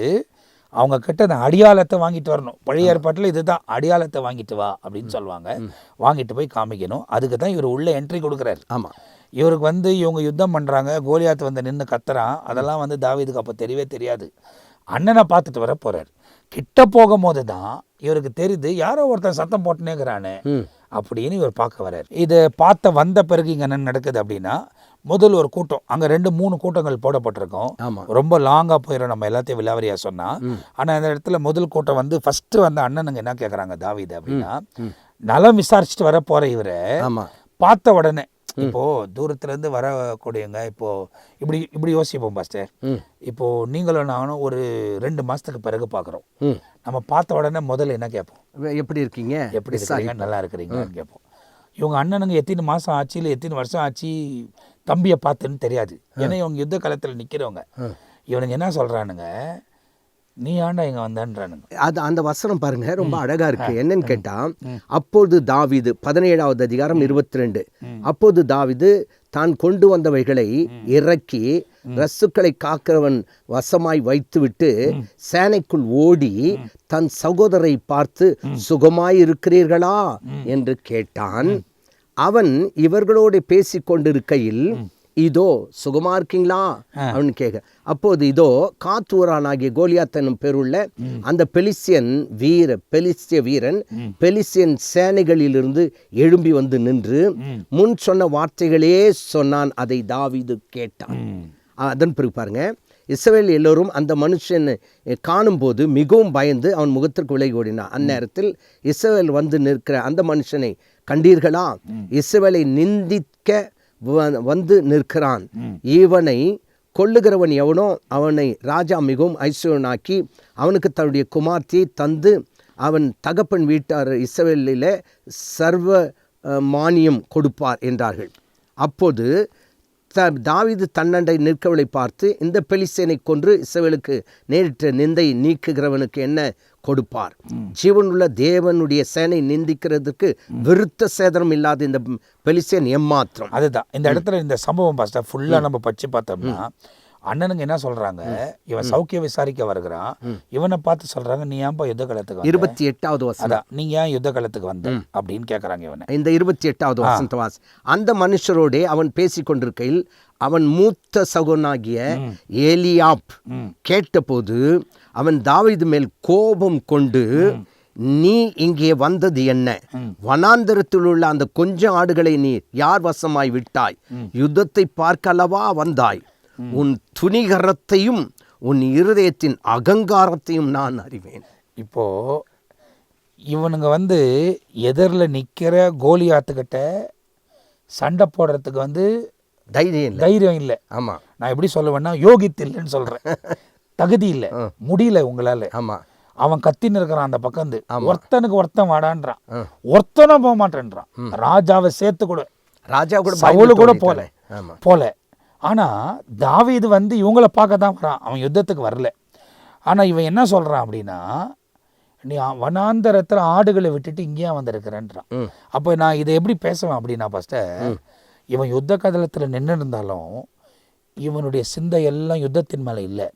அவங்க கிட்ட அந்த அடியாளத்தை வாங்கிட்டு வரணும். பழைய ஏற்பாட்டில் இதுதான், அடியாளத்தை வாங்கிட்டு வா அப்படின்னு சொல்லுவாங்க. வாங்கிட்டு போய் காமிக்கணும். அதுக்கு தான் இவர் உள்ள என்ட்ரி கொடுக்குறாரு. ஆமாம், இவருக்கு வந்து இவங்க யுத்தம் பண்ணுறாங்க, கோலியாத் வந்து நின்று கத்துறான். அதெல்லாம் வந்து தாவீதுக்கு அப்போ தெரியவே தெரியாது. அண்ணனை பார்த்துட்டு வர போகிறார். கிட்ட போகும் போது தான் இவருக்கு தெரியுது, யாரோ ஒருத்தன் சத்தம் போட்டுனேங்கிறானே அப்படின்னு இவர் பார்க்க வர்றார். இதை வந்த பிறகு இங்கே என்ன நடக்குது அப்படின்னா, முதல் ஒரு கூட்டம், அங்கே 2-3 கூட்டங்கள் போடப்பட்டிருக்கோம். ரொம்ப லாங்காக போயிடும் நம்ம எல்லாத்தையும் விலாவரியாக சொன்னால். ஆனால் இந்த இடத்துல முதல் கூட்டம் வந்து ஃபஸ்ட்டு வந்து அண்ணனுங்க என்ன கேட்குறாங்க தாவீது அப்படின்னா, நலம் விசாரிச்சுட்டு வர போகிற இவரை பார்த்த உடனே, இப்போது தூரத்துலேருந்து வரக்கூடியவங்க இப்போது இப்படி யோசிப்போம் பாஸ்டர். இப்போது நீங்களும் நானும் ஒரு 2 மாதத்துக்கு பிறகு பார்க்குறோம். நம்ம பார்த்த உடனே முதல்ல என்ன கேட்போம், எப்படி இருக்கீங்க, நல்லா இருக்கிறீங்கன்னு கேட்போம். இவங்க அண்ணனுங்க எத்தனை மாதம் ஆச்சு இல்லை எத்தனை வருஷம் ஆச்சு தம்பியை பார்த்துன்னு தெரியாது. ஏன்னா இவங்க யுத்த காலத்தில் நிற்கிறவங்க. இவனுங்க என்ன சொல்கிறானுங்க, நீ ஆண்டா இங்கே வந்தான்றானுங்க. அது அந்த வசனம் பாருங்க, ரொம்ப அழகா இருக்கு. என்னன்னு கேட்டா, அப்போது தாவீது 17வது அதிகாரம் 22, அப்போது தாவீது தான் கொண்டு வந்தவைகளை இறக்கி ரசுக்களை காக்கிறவன் வசமாய் வைத்துவிட்டு சேனைக்குள் ஓடி தன் சகோதரை பார்த்து, சுகமாய் இருக்கிறீர்களா என்று கேட்டான். அவன் இவர்களோடு பேசி கொண்டிருக்கையில், இதோ சுகமா இருக்கீங்களா அப்படின்னு கேட்க, அப்போது இதோ காத்தூரானாகிய கோலியாத் என்னும் பேருள்ள அந்த பெலிஸ்திய வீரன் பெலிஸ்தியன் சேனைகளிலிருந்து எழும்பி வந்து நின்று முன் சொன்ன வார்த்தைகளே சொன்னான். அதை தாவீது கேட்டான். அதன் பிறகு பாருங்க, இஸ்ரவேல் எல்லோரும் அந்த மனுஷன் காணும்போது மிகவும் பயந்து அவன் முகத்திற்கு விலகி ஓடினான். அந்நேரத்தில் இஸ்ரவேல் வந்து நிற்கிற அந்த மனுஷனை கண்டீர்களா? இஸ்ரவேலை நிந்திக்க வந்து நிற்கிறான். இவனை கொல்லுகிறவன் எவனோ அவனை ராஜா மிகவும் ஐஸ்வர்யனாக்கி அவனுக்கு தன்னுடைய குமார்த்தியை தந்து அவன் தகப்பன் வீட்டார் இஸ்ரவேலிலே சர்வ மானியம் கொடுப்பார் என்றார்கள். அப்போது தாவீது தன்னண்டை நிற்கவளை பார்த்து, இந்த பெலிஸ்தியனை கொன்று இஸ்ரவேலுக்கு நேரிட்ட நிந்தை நீக்குகிறவனுக்கு என்ன கொடுப்பார். ஜீவனுள்ள தேவனுடைய சேனை நிந்திக்கிறதுக்கு விருத்த சேதனம் இல்லாத இந்த பெலிஸ்தியன் எம்மாத்திரம். அதுதான் இந்த இடத்துல இந்த சம்பவம் பாஸ்டர் ஃபுல்லாக நம்ம படிச்சு பார்த்தோம்னா அண்ணனுங்க என்ன சொல்றாங்க, இவன் சௌக்கியம் விசாரிக்க வருகிறான், இவனை பார்த்து சொல்றாங்க நீ ஏன்பா யுத்த களத்துக்கு 28வது வசனம். அதான் நீங்க ஏன் யுத்த களத்துக்கு வந்த அப்படின்னு கேட்கறாங்க இவனை. இந்த 28வது வசனத்தை வாசி. அந்த மனுஷரோடே அவன் பேசிக் கொண்டிருக்கையில் அவன் மூத்த சகோனாகிய ஏலியாப் கேட்டபோது அவன் தாவீது மேல் கோபம் கொண்டு, நீ இங்கே வந்தது என்ன? வனாந்தரத்தில் உள்ள அந்த கொஞ்சம் ஆடுகளை நீ யார் வசமாய் விட்டாய்? யுத்தத்தை பார்க்க அல்லவா வந்தாய்? உன் துணிகரத்தையும் உன் இருதயத்தின் அகங்காரத்தையும் நான் அறிவேன். இப்போ இவனுங்க எதிரில் நிற்கிற கோலியாத்துக்கிட்ட சண்டை போடுறதுக்கு தைரியம் இல்லை. ஆமாம், நான் எப்படி சொல்லுவேன்னா யோகித்து இல்லைன்னு சொல்கிறேன், தகுதி இல்லை, முடியல உங்களால். ஆமாம், அவன் கத்தின்னு இருக்கிறான் அந்த பக்கம் ஒருத்தனுக்கு ஒருத்தன் வாடான்றான், ஒருத்தனும் போக மாட்டேன்றான். ராஜாவை சேர்த்து கூட, ராஜா கூட சவுலு கூட போல. ஆனால் தாவீது இவங்களை பார்க்க தான் வரான், அவன் யுத்தத்துக்கு வரல. ஆனால் இவன் என்ன சொல்கிறான் அப்படின்னா, நீ வனாந்தரத்தில் ஆடுகளை விட்டுட்டு இங்கேயே வந்திருக்கிறேன்றான். அப்போ நான் இதை எப்படி பேசுவேன் அப்படின்னா, ஃபஸ்ட்டு இவன் யுத்த கதலத்தில் நின்று இருந்தாலும் இவனுடைய சிந்தை எல்லாம் யுத்தத்தின் மேலே இல்லை,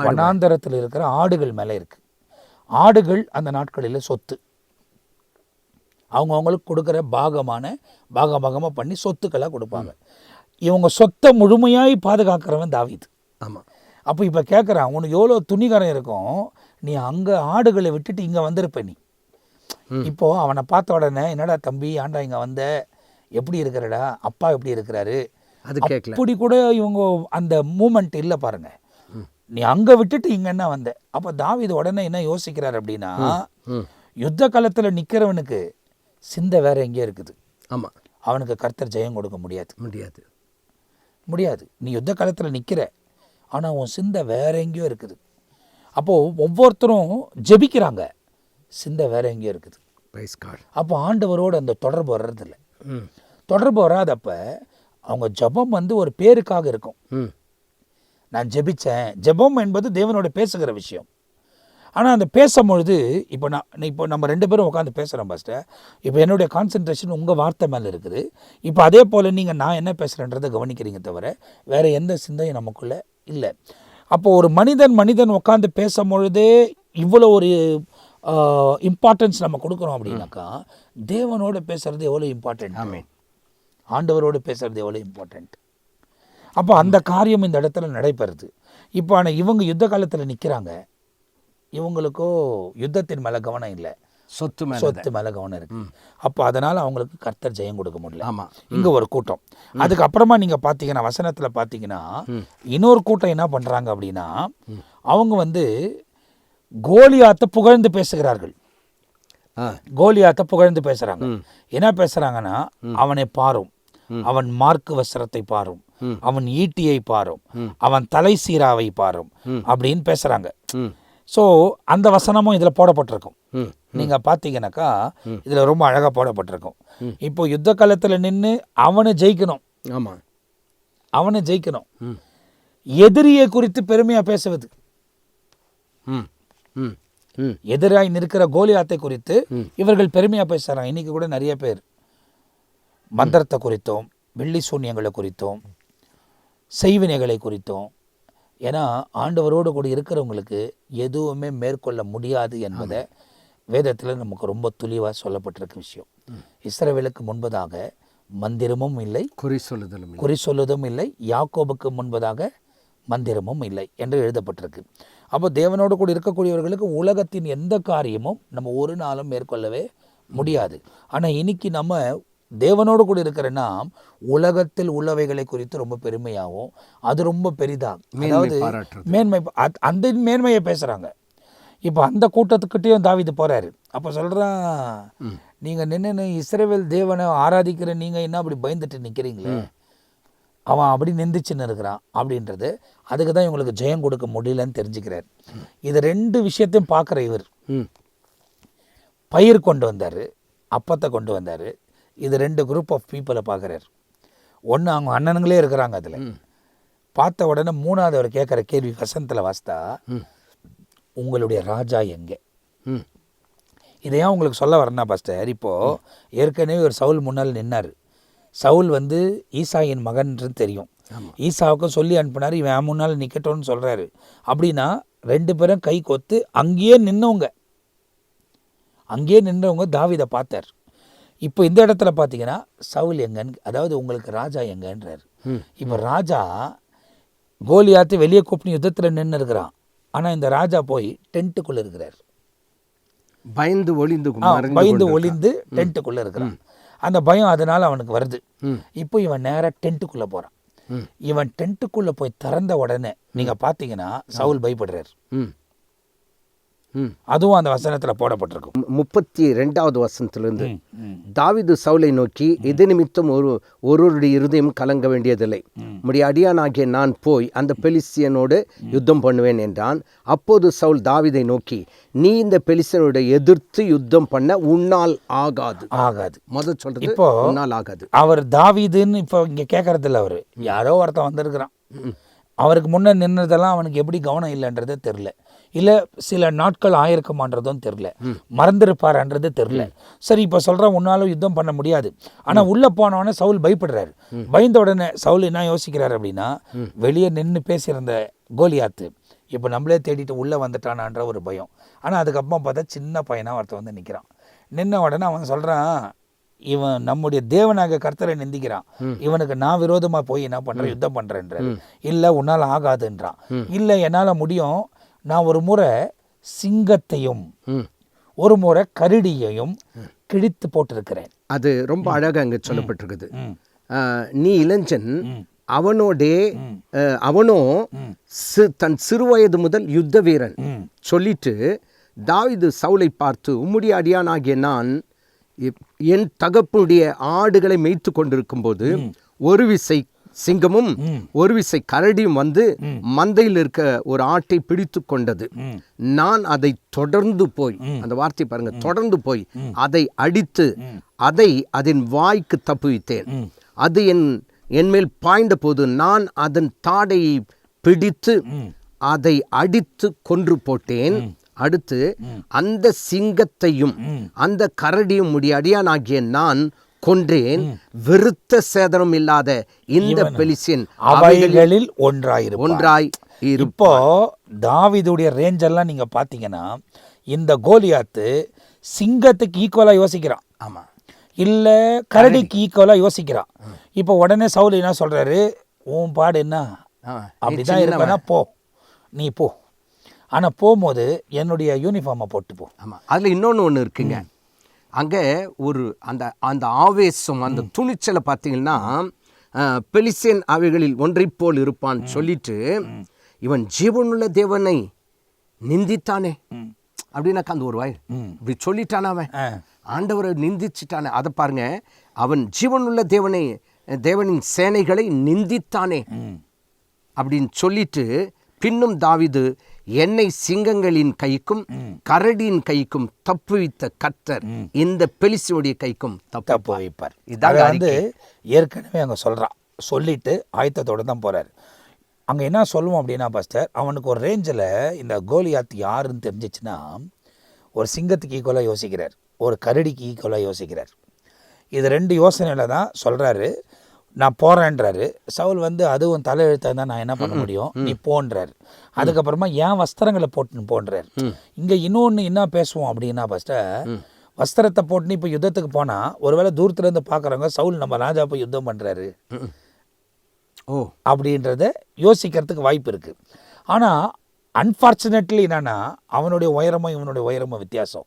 வனாந்தரத்தில் இருக்கிற ஆடுகள் மேலே இருக்கு. ஆடுகள் அந்த நாட்களில் சொத்து, அவங்கவுங்களுக்கு கொடுக்குற பாகமாக பண்ணி சொத்துக்களாக கொடுப்பாங்க. இவங்க சொத்தை முழுமையாய் பாதுகாக்கிறவன் தாவீது. ஆமாம். அப்போ இப்போ கேட்குறான், உனக்கு எவ்வளோ துணிகரம் இருக்கும், நீ அங்கே ஆடுகளை விட்டுட்டு இங்கே வந்திருப்ப நீ. இப்போது அவனை பார்த்த உடனே, என்னடா தம்பி ஆண்டா இங்கே வந்த, எப்படி இருக்கிறடா, அப்பா எப்படி இருக்கிறாரு, அது கேட்கல. அப்படி கூட இவங்க அந்த மூமெண்ட் இல்லை பாருங்க. நீ அங்கே விட்டுட்டு இங்கே என்ன வந்த. அப்போ தாவீது உடனே என்ன யோசிக்கிறார் அப்படின்னா, யுத்த காலத்தில் நிற்கிறவனுக்கு சிந்தை வேற எங்கேயோ இருக்குது. ஆமாம், அவனுக்கு கர்த்தர் ஜெயம் கொடுக்க முடியாது. நீ யுத்த காலத்தில் நிற்கிற, ஆனால் உன் சிந்தை வேற எங்கேயோ இருக்குது. அப்போது ஒவ்வொருத்தரும் ஜெபிக்கிறாங்க, சிந்தை வேற எங்கேயோ இருக்குது. அப்போ ஆண்டவரோடு அந்த தொடர்பு வர்றதில்லை. தொடர்பு வராதப்ப அவங்க ஜெபம் ஒரு பேருக்காக இருக்கும். நான் ஜெபித்தேன், ஜெபம் என்பது தேவனோட பேசுகிற விஷயம். ஆனால் அந்த பேசும்பொழுது இப்போ நம்ம 2 பேரும் உட்காந்து பேசுகிறோம் பாஸ்டர், இப்போ என்னுடைய கான்சன்ட்ரேஷன் உங்கள் வார்த்தை மேலே இருக்குது. இப்போ அதே போல் நீங்கள் நான் என்ன பேசுகிறேன்றதை கவனிக்கிறீங்க தவிர வேறு எந்த சிந்தையும் நமக்குள்ளே இல்லை. அப்போது ஒரு மனிதன் உட்காந்து பேசும்பொழுதே இவ்வளோ ஒரு இம்பார்ட்டன்ஸ் நம்ம கொடுக்குறோம் அப்படின்னாக்கா, தேவனோடு பேசுகிறது எவ்வளோ இம்பார்ட்டன்ட், ஆண்டவரோடு பேசுகிறது எவ்வளோ இம்பார்ட்டன்ட். அப்போ அந்த காரியம் இந்த இடத்துல நடைபெறுது. இப்போ ஆனால் இவங்க யுத்த காலத்தில் நிற்கிறாங்க, இவங்களுக்கோ யுத்தத்தின் மேலே கவனம் இல்லை, சொத்து மேலே கவனம் இருக்கு. அப்போ அதனால் அவங்களுக்கு கர்த்தர் ஜெயம் கொடுக்க முடியல. ஆமாம், இங்கே ஒரு கூட்டம். அதுக்கப்புறமா நீங்கள் பார்த்தீங்கன்னா வசனத்தில் பார்த்தீங்கன்னா இன்னொரு கூட்டம் என்ன பண்ணுறாங்க அப்படின்னா, அவங்க கோலியாத்தை புகழ்ந்து பேசுகிறார்கள். கோலியாத்தை புகழ்ந்து பேசுகிறாங்க. என்ன பேசுகிறாங்கன்னா, அவனை பாரும், அவன் மார்க்கு வஸ்திரத்தை பாரும், அவன் ஈட்டியை பாரும், அவன் தலை சீராவை பாரும் அப்படின்னு பேசுகிறாங்க. ஸோ அந்த வசனமும் இதில் போடப்பட்டிருக்கும். நீங்கள் பார்த்தீங்கன்னாக்கா இதில் ரொம்ப அழகாக போடப்பட்டிருக்கும். இப்போ யுத்த காலத்தில் நின்று அவனை ஜெயிக்கணும். ஆமாம், அவனை ஜெயிக்கணும். எதிரியை குறித்து பெருமையாக பேசுவது, எதிராய் நிற்கிற கோலியாத்தை குறித்து இவர்கள் பெருமையாக பேசுகிறாங்க. இன்னைக்கு கூட நிறைய பேர் மந்திரத்தை குறித்தும் வெள்ளி சூன்யங்களை குறித்தும் செய்வினைகளை குறித்தும், ஏன்னா ஆண்டவரோடு கூட இருக்கிறவங்களுக்கு எதுவுமே மேற்கொள்ள முடியாது என்பதை வேதத்தில் நமக்கு ரொம்ப துளிவாக சொல்லப்பட்டிருக்க விஷயம். இஸ்ரவேலுக்கு முன்பதாக மந்திரமும் இல்லை, குறி சொல்லுவதும் இல்லை, யாக்கோபுக்கு முன்பதாக மந்திரமும் இல்லை என்று எழுதப்பட்டிருக்கு. அப்போ தேவனோடு கூட இருக்கக்கூடியவர்களுக்கு உலகத்தின் எந்த காரியமும் நம்ம ஒரு நாளும் மேற்கொள்ளவே முடியாது. ஆனால் இன்னைக்கு நம்ம தேவனோடு கூட இருக்கிற நாம் உலகத்தில் உள்ளவைகளை குறித்து ரொம்ப பெருமையாகவும் அது ரொம்ப பெரிதாக, அதாவது மேன்மை, அந்த மேன்மையை பேசுகிறாங்க. இப்போ அந்த கூட்டத்துக்கிட்டையும் தாவீது போகிறாரு. அப்போ சொல்கிறான், நீங்கள் நின்று இஸ்ரவேல் தேவனை ஆராதிக்கிற நீங்கள் என்ன அப்படி பயந்துட்டு நிற்கிறீங்களே, அவன் அப்படி நிந்திச்சுன்னு இருக்கிறான் அப்படின்றது. அதுக்கு தான் இவங்களுக்கு ஜெயம் கொடுக்க முடியலன்னு தெரிஞ்சுக்கிறார். இது 2 விஷயத்தையும் பார்க்குற இவர் பயிர் கொண்டு வந்தார், அப்பத்தை கொண்டு வந்தார். இது 2 குரூப் ஆஃப் பீப்புளை பார்க்குறாரு. ஒன்று அவங்க அண்ணனுங்களே இருக்கிறாங்க. அதில் பார்த்த உடனே 3வது அவர் கேட்குற கேள்வி வசனத்தில் வாஸ்தா, உங்களுடைய ராஜா எங்கே? ம் இதையா உங்களுக்கு சொல்ல வரேன்னா பாஸ்டர், இப்போது ஏற்கனவே ஒரு சவுல் முன்னால் நின்னார். சவுல் வந்து ஈசாயின் மகன்றது தெரியும். ஈசாவுக்கும் சொல்லி அனுப்பினார், இவன் முன்னால் நிற்கட்டும்னு சொல்கிறாரு. அப்படின்னா 2 பேரும் கை கொத்து அங்கேயே நின்றவங்க தாவீதை பார்த்தார். இப்போ இந்த இடத்துல பார்த்தீங்கன்னா சவுல் எங்கன்னு, அதாவது உங்களுக்கு ராஜா எங்கன்றார். இப்போ ராஜா கோலியாத்து வெளியே கூப்பிட்டு யுத்தத்தில் நின்று இருக்கிறான். ஆனால் இந்த ராஜா போய் டென்ட்டுக்குள்ளே இருக்கிறார். பயந்து ஒளிந்து டென்ட்டுக்குள்ளே இருக்கிறான். அந்த பயம் அதனால் அவனுக்கு வருது. இப்போ இவன் நேராக டென்ட்டுக்குள்ளே போகிறான். இவன் டென்ட்டுக்குள்ளே போய் திறந்த உடனே நீங்கள் பார்த்தீங்கன்னா சவுல் பயப்படுறார். அதுவும் அந்த வசனத்தில் போடப்பட்டிருக்கும். 32வது வசனத்திலிருந்து, தாவீது சவுலை நோக்கி, இது நிமித்தம் ஒருவருடைய இருதயம் கலங்க வேண்டியதில்லை. உம்முடைய அடியானாகிய நான் போய் அந்த பெலிஸ்தியனோடு யுத்தம் பண்ணுவேன் என்றான். அப்போது சவுல் தாவீதை நோக்கி, நீ இந்த பெலிஸ்தியனோட எதிர்த்து யுத்தம் பண்ண உன்னால் ஆகாது. முதல் சொல்றது இப்போ உன்னால் ஆகாது. அவர் தாவீதுன்னு இப்போ இங்கே கேட்கறது இல்லை. அவர் யாரோ ஒருத்தன் வந்திருக்கிறான். அவருக்கு முன்னே நின்றதெல்லாம் அவனுக்கு எப்படி கவனம் இல்லைன்றதே தெரில, இல்லை சில நாட்கள் ஆயிருக்குமான்றதும் தெரில, மறந்துருப்பாருன்றது தெரில. சரி, இப்போ சொல்கிறேன் உன்னாலும் யுத்தம் பண்ண முடியாது. ஆனால் உள்ளே போனவொடனே சவுல் பயப்படுறாரு. பயந்த உடனே சவுல் என்ன யோசிக்கிறார் அப்படின்னா, வெளியே நின்று பேசியிருந்த கோலியாத்து இப்போ நம்மளே தேடிட்டு உள்ளே வந்துட்டானான்ற ஒரு பயம். ஆனால் அதுக்கப்புறம் பார்த்தா சின்ன பையனாக ஒருத்தன் வந்து நிற்கிறான். நின்ன உடனே அவன் சொல்கிறான், இவன் நம்முடைய தேவனாக கர்த்தரை நிந்திக்கிறான். இவனுக்கு நான் விரோதமாக போய் என்ன பண்ணுறேன், யுத்தம் பண்ணுறேன்ற. இல்லை உன்னால் ஆகாதுன்றான். இல்லை என்னால் முடியும், நான் ஒரு முறை சிங்கத்தையும் ஒரு முறை கரடியையும் கிழித்து போட்டிருக்கிறேன். அது ரொம்ப அழகாக அங்கே சொல்லப்பட்டிருக்குது. நீ இளைஞன், அவனோ தன் சிறுவயது முதல் யுத்த வீரன் சொல்லிட்டு தாவீது சவுலை பார்த்து, உம்முடைய அடியானாகிய நான் என் தகப்பனுடைய ஆடுகளை மேய்த்து கொண்டிருக்கும் போது ஒரு விசை சிங்கமும் ஒரு விசை கரடியும் வந்து மந்தையில் இருக்க ஒரு ஆட்டை பிடித்து கொண்டது. நான் அதை தொடர்ந்து போய், அந்த வார்த்தை பாருங்க, தொடர்ந்து போய் அதை அடித்து அதை அதன் வாய்க்கு தப்புவித்தேன். அது என் மேல் பாய்ந்த போது நான் அதன் தாடையை பிடித்து அதை அடித்து கொன்று போட்டேன். அடுத்து அந்த சிங்கத்தையும் அந்த கரடியும் உடைய அடியானாகிய நான் கொன்றேன். விருத்த சேதனம் இல்லாத இந்த பெலிஸ்தியன் அவைகளில் ஒன்றாய். இப்போ தாவீதுடைய ரேஞ்ச் எல்லாம் நீங்க பாத்தீங்கன்னா, இந்த கோலியாத்து சிங்கத்துக்கு ஈக்குவலா யோசிக்கிறான். ஆமா, இல்ல கரடிக்கு ஈக்குவலா யோசிக்கிறான். இப்போ உடனே சவுல் என்ன சொல்றாரு, உன் பாடு என்ன, அப்படிதான் இருப்பேன்னா போ, நீ போ. ஆனால் போகும்போது என்னுடைய யூனிஃபார்மை போட்டு போ. ஆமாம், அதில் இன்னொன்று இருக்குங்க. அங்கே ஒரு அந்த ஆவேசம், அந்த துணிச்சலை பார்த்தீங்கன்னா, பெலிஸ்தியன் அவைகளில் ஒன்றை போல் இருப்பான் சொல்லிட்டு, இவன் ஜீவனுள்ள தேவனை நிந்தித்தானே அப்படின்னாக்கா அந்த ஒரு வாய் இப்படி சொல்லிட்டான, அவன் ஆண்டவரை நிந்திச்சிட்டானே. அதை பாருங்க, அவன் ஜீவனுள்ள தேவனின் சேனைகளை நிந்தித்தானே அப்படின்னு சொல்லிட்டு, பின்னும் தாவீது, என்னை சிங்கங்களின் கைக்கும் கரடியின் கைக்கும் தப்புவித்த கர்த்தர் இந்த பெலிஸ்தியனுடைய கைக்கும் தப்பு வைப்பார். இதாக வந்து ஏற்கனவே அங்கே சொல்கிறான். சொல்லிட்டு ஆயத்தத்தோடு தான் போகிறார். அங்கே என்ன சொல்லுவோம் அப்படின்னா பாஸ்டர், அவனுக்கு ஒரு ரேஞ்சில் இந்த கோலியாத் யாருன்னு தெரிஞ்சிச்சுன்னா, ஒரு சிங்கத்துக்கு ஈக்குவலாக யோசிக்கிறார், ஒரு கரடிக்கு ஈக்குவலாக யோசிக்கிறார். இது 2 யோசனையில் தான் சொல்கிறாரு. நான் போகிறேன்றாரு. சவுல் வந்து அதுவும் தலையெழுத்தாக இருந்தால் நான் என்ன பண்ண முடியும், நீ போன்றாரு. அதுக்கப்புறமா ஏன் வஸ்திரங்களை போட்டுன்னு போன்றாரு. இங்கே இன்னொன்று என்ன பேசுவோம் அப்படின்னா ஃபஸ்ட்டு, வஸ்திரத்தை போட்டுன்னு இப்போ யுத்தத்துக்கு போனால் ஒருவேளை தூரத்துலேருந்து பார்க்குறவங்க சவுல் நம்ம ராஜா போய் யுத்தம் பண்ணுறாரு அப்படின்றத யோசிக்கிறதுக்கு வாய்ப்பு இருக்குது. ஆனால் அன்ஃபார்ச்சுனேட்லி என்னன்னா, அவனுடைய உயரமும் இவனுடைய உயரமும் வித்தியாசம்.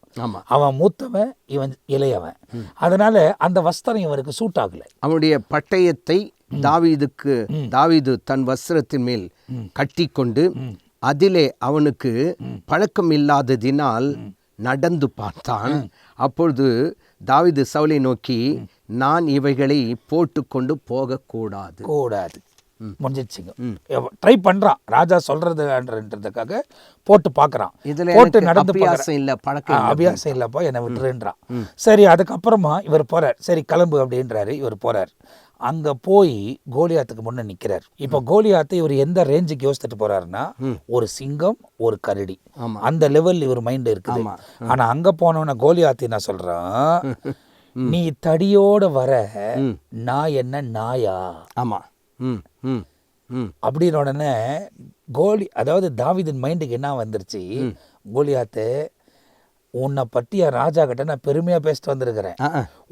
அவன் மூத்தவன், இவன் இளையவன். அதனால அந்த வஸ்திரம் இவனுக்கு சூட் ஆகலை. அவனுடைய பட்டயத்தை தாவீது தன் வஸ்திரத்தின் மேல் கட்டி கொண்டு அதிலே அவனுக்கு பழக்கம் இல்லாததினால் நடந்து பார்த்தான். அப்பொழுது தாவீது சவுலை நோக்கி, நான் இவைகளை போட்டுக்கொண்டு போகக்கூடாது முடிஞ்சிச்சுங்க. ட்ரை பண்றான், ராஜா சொல்றதுன்றதுக்காக போட்டு பார்க்கறான். போட்டு நடந்து அபியாசம் இல்லப்பா, என்னை விட்டுருன்றான். சரி, அதுக்கப்புறமா இவர் போறார். சரி கிளம்பு அப்படின்றாரு. இவர் போறார். அங்க போய் கோலியாத்துக்கு முன்ன நிக்கிறார். இப்ப கோலியாத்தை இவர் எந்த ரேஞ்சுக்கு யோசிச்சுட்டு போறாருன்னா, ஒரு சிங்கம் ஒரு கரடி அந்த லெவல் இவர் மைண்ட் இருக்குது. ஆனா அங்க போனவன கோலியாத்து என்ன சொல்றான், நீ தடியோட வர நான் என்ன நாயா? ஆமா. அப்படின்னு உடனே அதாவது தாவீதின் மைண்டுக்கு என்ன வந்துருச்சு, கோலியாத்து உன்னை பற்றி என் ராஜா கிட்ட நான் பெருமையா பேசிட்டு வந்திருக்கிறேன்.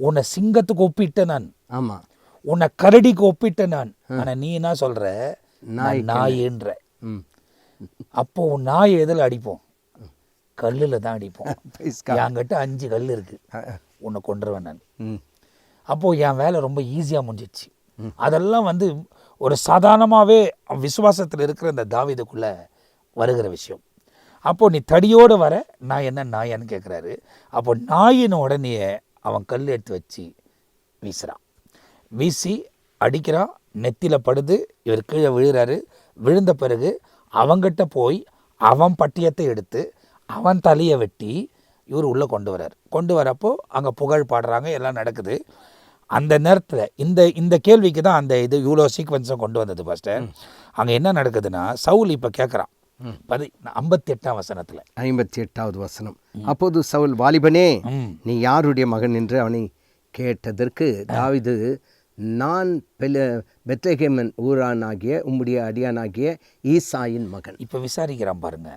உன்னை சிங்கத்துக்கு ஒப்பிட்ட நான், ஆமா, உன்னை கரடிக்கு ஒப்பிட்ட நான். ஆனா நீ என்ன சொல்ற, நாயின்ற. அப்போ உன் நாய் எதில் அடிப்போம்? கல்லுல தான் அடிப்போம். என்கிட்ட 5 கல் இருக்கு, உன்னை கொண்டுருவேன் நான். அப்போ என் வேலை ரொம்ப ஈஸியா முடிஞ்சிச்சு. அதெல்லாம் வந்து ஒரு சாதாரணமாகவே விசுவாசத்தில் இருக்கிற இந்த தாவீதுக்குள்ள வருகிற விஷயம். அப்போ நீ தடியோடு வர நான் என்ன நாயான்னு கேட்குறாரு. அப்போ நாயின் உடனே அவன் கல் எடுத்து வச்சு வீசுறான். வீசி அடிக்கிறான், நெத்தியில் படுது, இவர் கீழே விழுறாரு. விழுந்த பிறகு அவங்கிட்ட போய் அவன் பட்டியத்தை எடுத்து அவன் தலையை வெட்டி இவர் உள்ளே கொண்டு வர்றார். கொண்டு வரப்போ அங்கே புகழ் பாடுறாங்க, எல்லாம் நடக்குது. அந்த நேரத்தில் இந்த கேள்விக்கு தான் அந்த இது இவ்வளோ சீக்வன்ஸை கொண்டு வந்தது பாஸ்டர். அங்கே என்ன நடக்குதுன்னா, சவுல் இப்போ கேட்குறான் 58ஆம் வசனத்தில், 58வது வசனம். அப்போது சவுல், வாலிபனே நீ யாருடைய மகன் என்று அவனை கேட்டதற்கு தாவீது, நான் பெத்லகேமன் ஊரானாகிய உம்முடைய அடியானாகிய ஈசாயின் மகன். இப்போ விசாரிக்கிறான் பாருங்க.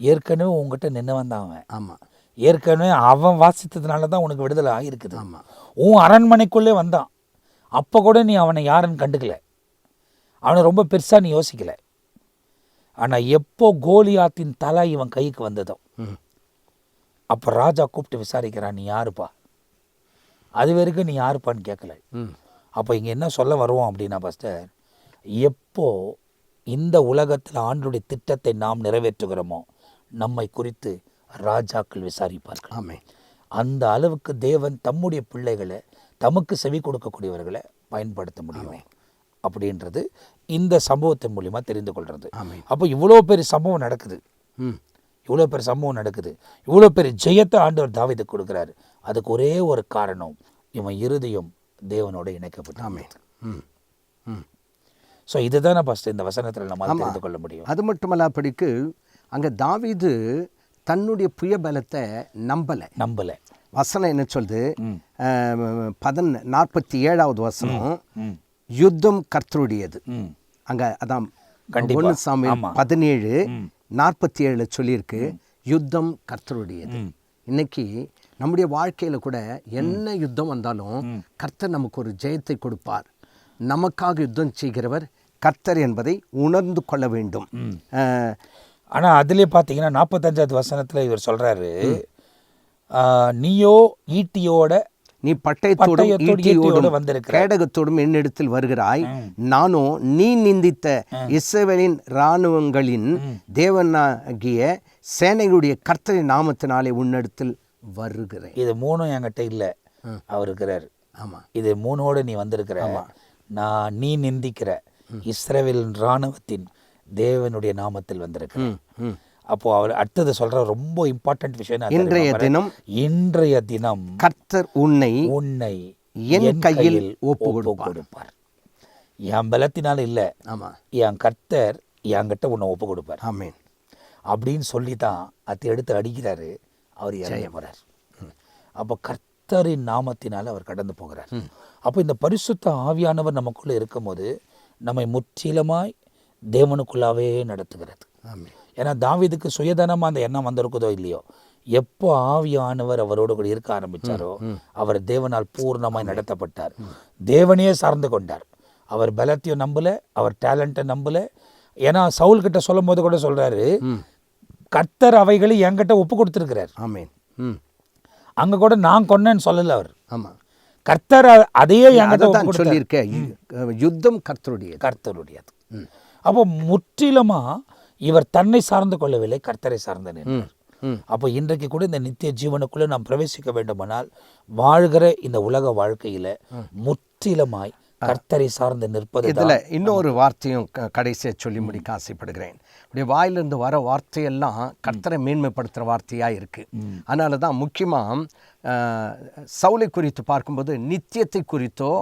ஏற்கனவே உங்ககிட்ட நின்று வந்தான் அவன். ஆமாம், ஏற்கனவே அவன் வாசித்ததுனால தான் உனக்கு விடுதலை ஆகிருக்குது. ஆமாம், உன் அரண்மனைக்குள்ளே வந்தான். அப்போ கூட நீ அவனை யாருன்னு கண்டுக்கல, அவனை ரொம்ப பெருசாக நீ யோசிக்கல. ஆனால் எப்போ கோலியாத்தின் தலை இவன் கைக்கு வந்ததோ அப்போ ராஜா கூப்பிட்டு விசாரிக்கிறான், நீ யாருப்பா? அது வரைக்கும் நீ யாருப்பான்னு கேட்கல. அப்போ இங்கே என்ன சொல்ல வருவோம் அப்படின்னா பாஸ்டர், எப்போ இந்த உலகத்தில் ஆண்டுடைய திட்டத்தை நாம் நிறைவேற்றுகிறோமோ நம்மை குறித்து ராஜாக்கள் விசாரிப்பார்கள். ஆமென். அந்த அளவுக்கு தேவன் தம்முடைய பிள்ளைகளை, தமக்கு செவி கொடுக்கக்கூடியவர்களை பயன்படுத்த முடியும் அப்படின்றது இந்த சம்பவத்தின் மூலிமா தெரிந்து கொள்றது. அப்போ இவ்வளோ பெரிய சம்பவம் நடக்குது, இவ்வளோ பெரிய சம்பவம் நடக்குது, இவ்வளோ பெரிய ஜெயத்தை ஆண்டவர் தாவீதுக்கு கொடுக்குறாரு. அதுக்கு ஒரே ஒரு காரணம், இவன் இருதயம் தேவனோட இணைக்கப்பட்டு. ஸோ இதுதானே ஃபஸ்ட்டு இந்த வசனத்தில் நம்ம தெரிந்து கொள்ள முடியும். அது மட்டுமல்ல, அப்படிக்கு அங்கே தாவீது தன்னுடைய புயபலத்தை நம்பலை. வசனம் என்ன சொல்லுது, 47வது வசனம், யுத்தம் கர்த்தருடையது. அங்கே அதான் 1 சாமுவேல் 17:47 சொல்லியிருக்கு, யுத்தம் கர்த்தருடையது. இன்னைக்கு நம்முடைய வாழ்க்கையில் கூட என்ன யுத்தம் வந்தாலும் கர்த்தர் நமக்கு ஒரு ஜெயத்தை கொடுப்பார். நமக்காக யுத்தம் செய்கிறவர் கர்த்தர் என்பதை உணர்ந்து கொள்ள வேண்டும். ஆனால் அதிலே பார்த்தீங்கன்னா 45வது வசனத்தில் இவர் சொல்கிறாரு, நீயோ ஈட்டியோட, நீ பட்டயத்தோடும் கேடகத்தோடும் என்னிடத்தில் வருகிறாய், நானோ நீ நிந்தித்த இஸ்ரவேலின் இராணுவங்களின் தேவனாகிய சேனைகளுடைய கர்த்தரின் நாமத்தினாலே உன்னிடத்தில் வருகிறேன். இது 3 என்கிட்ட இல்லை, அவர் இருக்கிறார். ஆமாம், இது 3ஓடு நீ வந்திருக்கிற. நீ நிந்திக்கிற இஸ்ரவேலின் இராணுவத்தின் தேவனுடைய நாமத்தில் வந்திருக்கிறேன். அப்போ அவர் அடுத்தது சொல்ற ரொம்ப இம்பார்ட்டன்ட் விஷயம், இன்றைய தினம் கர்த்தர் உன்னை என் கையில் ஒப்பு கொடுப்பார். என் பலத்தினால இல்ல, என் கர்த்தர் என்கிட்ட உன்னை ஒப்பு கொடுப்பார். ஆமென் அப்படின்னு சொல்லி தான் அதை எடுத்து அடிக்கிறாரு, அவர் இறங்க போறார். அப்போ கர்த்தரின் நாமத்தினால அவர் கடந்து போகிறார். அப்போ இந்த பரிசுத்த ஆவியானவர் நமக்குள்ள இருக்கும் போது நம்மை முற்றிலுமாய் தேவனுக்குள்ளாவே நடத்துகிறது. ஏன்னா தாவீதுக்கு சுயதனமாக அந்த எண்ணம் வந்திருக்குதோ இல்லையோ, எப்போ ஆவியானவர் அவரோடு கூட இருக்க ஆரம்பித்தாரோ அவர் தேவனால் பூர்ணமாய் நடத்தப்பட்டார். தேவனையே சார்ந்து கொண்டார். அவர் பலத்தையும் நம்பலை, அவர் டேலண்ட்டை நம்பலை. ஏன்னா சவுல் கிட்ட சொல்லும் போது கூட சொல்கிறாரு, கர்த்தர் அவைகளை என்கிட்ட ஒப்பு கொடுத்துருக்கிறார். ஆமென். அங்கே கூட நான் கொன்னேன்னு சொல்லலை அவர். ஆமாம், கர்த்தர் அதையே என்கிட்ட சொல்லியிருக்க. யுத்தம் கர்த்தருடையது. அப்போ முற்றிலுமாக இவர் தன்னை சார்ந்து கொள்ளவில்லை, கர்த்தரை சார்ந்து நின்றார். அப்போ இன்றைக்கு கூட இந்த நித்திய ஜீவனுக்குள்ளே நாம் பிரவேசிக்க வேண்டுமானால் வாழ்கிற இந்த உலக வாழ்க்கையில் முற்றிலுமாய் கர்த்தரை சார்ந்து நிற்பது இதுல இன்னொரு வார்த்தையும் கடைசியா சொல்லி முடிக்க ஆசைப்படுகிறேன். இப்படி வாயிலிருந்து வர வார்த்தையெல்லாம் கர்த்தரை மேன்மைப்படுத்துகிற வார்த்தையா இருக்கு. அதனால தான் முக்கியமா சவுலை குறித்து பார்க்கும்போது நித்தியத்தை குறித்தோ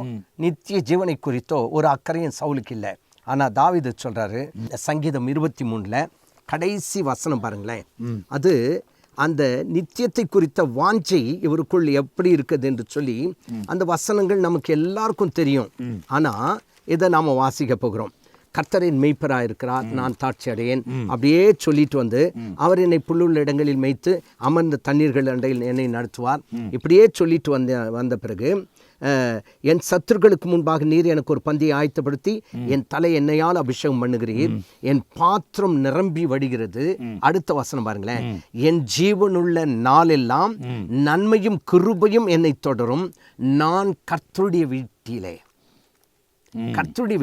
நித்திய ஜீவனை குறித்தோ ஒரு அக்கறையும் சவுலுக்கு இல்லை. ஆனா தாவீது சொல்றாரு சங்கீதம் 23 கடைசி வசனம் பாருங்களேன், அது அந்த நித்தியத்தை குறித்த வாஞ்சை இவருக்குள் எப்படி இருக்குது என்று சொல்லி அந்த வசனங்கள் நமக்கு எல்லாருக்கும் தெரியும். ஆனா இதை நாம வாசிக்க போகிறோம். கர்த்தரின் மெய்ப்பராக இருக்கிறார், நான் தாட்சி அடையேன் அப்படியே சொல்லிட்டு வந்து அவர் என்னை புல்லுள்ள இடங்களில் மேய்த்து அமர்ந்த தண்ணீர்கள் அண்டையில் என்னை நடத்துவார் இப்படியே சொல்லிட்டு வந்த பிறகு என் சத்துருக்களுக்கு முன்பாக நீர் எனக்கு ஒரு பந்தியை ஆயத்தப்படுத்தி என் தலை எண்ணெயால் அபிஷேகம் பண்ணுகிறீர், என் பாத்திரம் நிரம்பி வடிகிறது. அடுத்த வசனம் பாருங்களேன், என் ஜீவனுள்ள நாளெல்லாம் நன்மையும் கிருபையும் என்னை தொடரும், நான் கர்த்தருடைய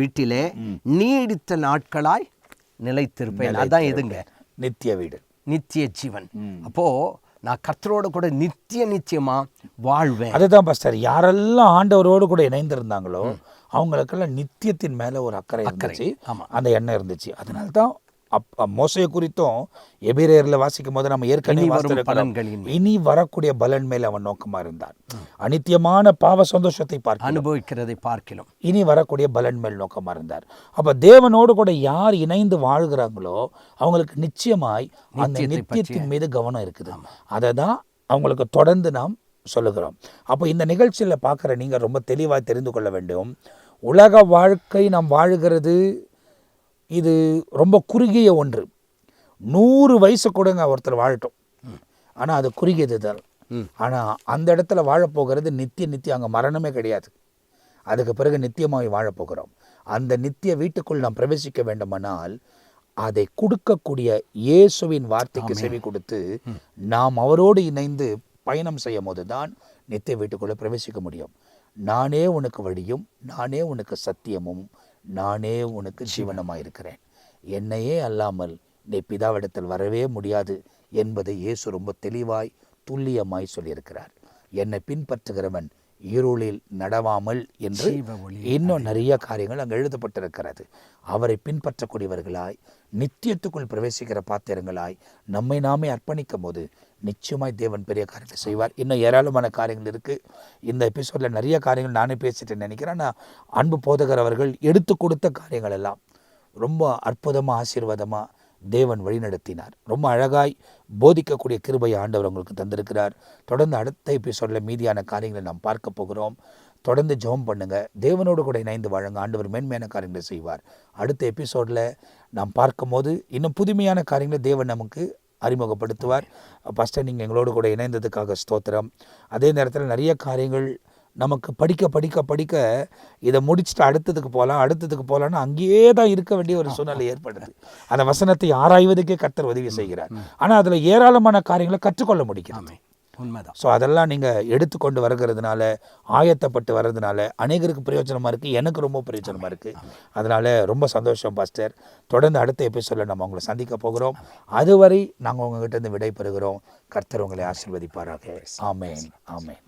வீட்டிலே நீடித்த நாட்களாய் நிலைத்திருப்பேன். அதான் எதுங்க? நித்திய வீடு, நித்திய ஜீவன். அப்போ நான் கர்த்தரோட கூட நித்தியமா வாழ்வேன். அதுதான் பாஸ்டர், யாரெல்லாம் ஆண்டவரோடு கூட இணைந்திருந்தாங்களோ அவங்களுக்கெல்லாம் நித்தியத்தின் மேல ஒரு அக்கறை இருந்துச்சு, அந்த எண்ணம் இருந்துச்சு. அதனால தான் மோசையை குறித்தும் எபிரேயர்ல வாசிக்கும் போது நம்ம ஏற்கனவே இனி வரக்கூடிய பலன் மேல அவன் நோக்கமா இருந்தான். அநித்தியமான பாவ சந்தோஷத்தை அனுபவிக்கிறதை பார்க்கலாம் இனி வரக்கூடிய பலன் மேல் நோக்கமா இருந்தார். அப்ப தேவனோடு கூட யார் இணைந்து வாழ்கிறாங்களோ அவங்களுக்கு நிச்சயமாய் அந்த நித்தியத்தின் மீது கவனம் இருக்குது. அதை தான் அவங்களுக்கு தொடர்ந்து நாம் சொல்லுகிறோம். அப்போ இந்த நிகழ்ச்சியில பார்க்குற நீங்க ரொம்ப தெளிவாக தெரிந்து கொள்ள வேண்டும், உலக வாழ்க்கை நாம் வாழுகிறது இது ரொம்ப குறுகிய ஒன்று. 100 வயசு கூடங்க ஒருத்தர் வாழட்டும், ஆனால் அது குறுகியது தான். ஆனால் அந்த இடத்துல வாழப்போகிறது நித்தியம், அங்கே மரணமே கிடையாது. அதுக்கு பிறகு நித்தியமாய் வாழப்போகிறோம். அந்த நித்திய வீட்டுக்குள் நாம் பிரவேசிக்க வேண்டுமானால் அதை கொடுக்கக்கூடிய இயேசுவின் வார்த்தைக்கு செவி கொடுத்து நாம் அவரோடு இணைந்து பயணம் செய்யும் போது தான் நித்திய வீட்டுக்குள்ளே பிரவேசிக்க முடியும். நானே உனக்கு வழியும், நானே உனக்கு சத்தியமும், நானே உனக்கு ஜீவனமாக இருக்கிறேன், என்னையே அல்லாமல் நீ பிதாவிடத்தில் வரவே முடியாது என்பதை இயேசு ரொம்ப தெளிவாய் துல்லியமாய் சொல்லியிருக்கிறார். என்னை பின்பற்றுகிறவன் இருளில் நடவாமல் என்று இன்னும் நிறைய காரியங்கள் அங்கே எழுதப்பட்டிருக்கிறது. அவரை பின்பற்றக்கூடியவர்களாய் நித்தியத்துக்குள் பிரவேசிக்கிற பாத்திரங்களாய் நம்மை நாமே அர்ப்பணிக்கும் போது நிச்சயமாய் தேவன் பெரிய காரியத்தை செய்வார். இன்னும் ஏராளமான காரியங்கள் இருக்குது. இந்த எபிசோடில் நிறைய காரியங்கள் நானே பேசிட்டேன்னு நினைக்கிறேன். நான் அன்பு போதகர் அவர்கள் எடுத்து கொடுத்த காரியங்கள் எல்லாம் ரொம்ப அற்புதமாக ஆசீர்வாதமாக தேவன் வழிநடத்தினார். ரொம்ப அழகாய் போதிக்கக்கூடிய கிருபையை ஆண்டவர் உங்களுக்கு தந்திருக்கிறார். தொடர்ந்து அடுத்த எபிசோடில் மீதியான காரியங்களை நாம் பார்க்க போகிறோம். தொடர்ந்து ஜெபம் பண்ணுங்க, தேவனோடு கூட இணைந்து வாழுங்க, ஆண்டவர் மேன்மையான காரியங்களை செய்வார். அடுத்த எபிசோடில் நாம் பார்க்கும்போது இன்னும் புதுமையான காரியங்களை தேவன் நமக்கு அறிமுகப்படுத்துவார். ஃபஸ்ட்டு நீங்கள் எங்களோடு கூட இணைந்ததுக்காக ஸ்தோத்திரம். அதே நேரத்தில் நிறைய காரியங்கள் நமக்கு படிக்க இதை முடிச்சுட்டு அடுத்ததுக்கு போகலான்னு அங்கேயே தான் இருக்க வேண்டிய ஒரு சூழ்நிலை ஏற்படுது. அந்த வசனத்தை ஆராய்வதற்கே கர்த்தர் உதவி செய்கிறார். ஆனால் அதில் ஏராளமான காரியங்களை கற்றுக்கொள்ள முடிக்கிறாங்க. உண்மைதான். ஸோ அதெல்லாம் நீங்கள் எடுத்துக்கொண்டு வருகிறதுனால, ஆயத்தப்பட்டு வர்றதுனால அநேகருக்கு பிரயோஜனமாக இருக்குது, எனக்கு ரொம்ப பிரயோஜனமாக இருக்குது. அதனால் ரொம்ப சந்தோஷம் பாஸ்டர். தொடர்ந்து அடுத்த எபிசோடில் நம்ம உங்களை சந்திக்க போகிறோம். அதுவரை நாங்கள் உங்ககிட்ட இருந்து விடை பெறுகிறோம். கர்த்தர் உங்களை ஆசீர்வதிப்பாராக. ஆமேன், ஆமேன்.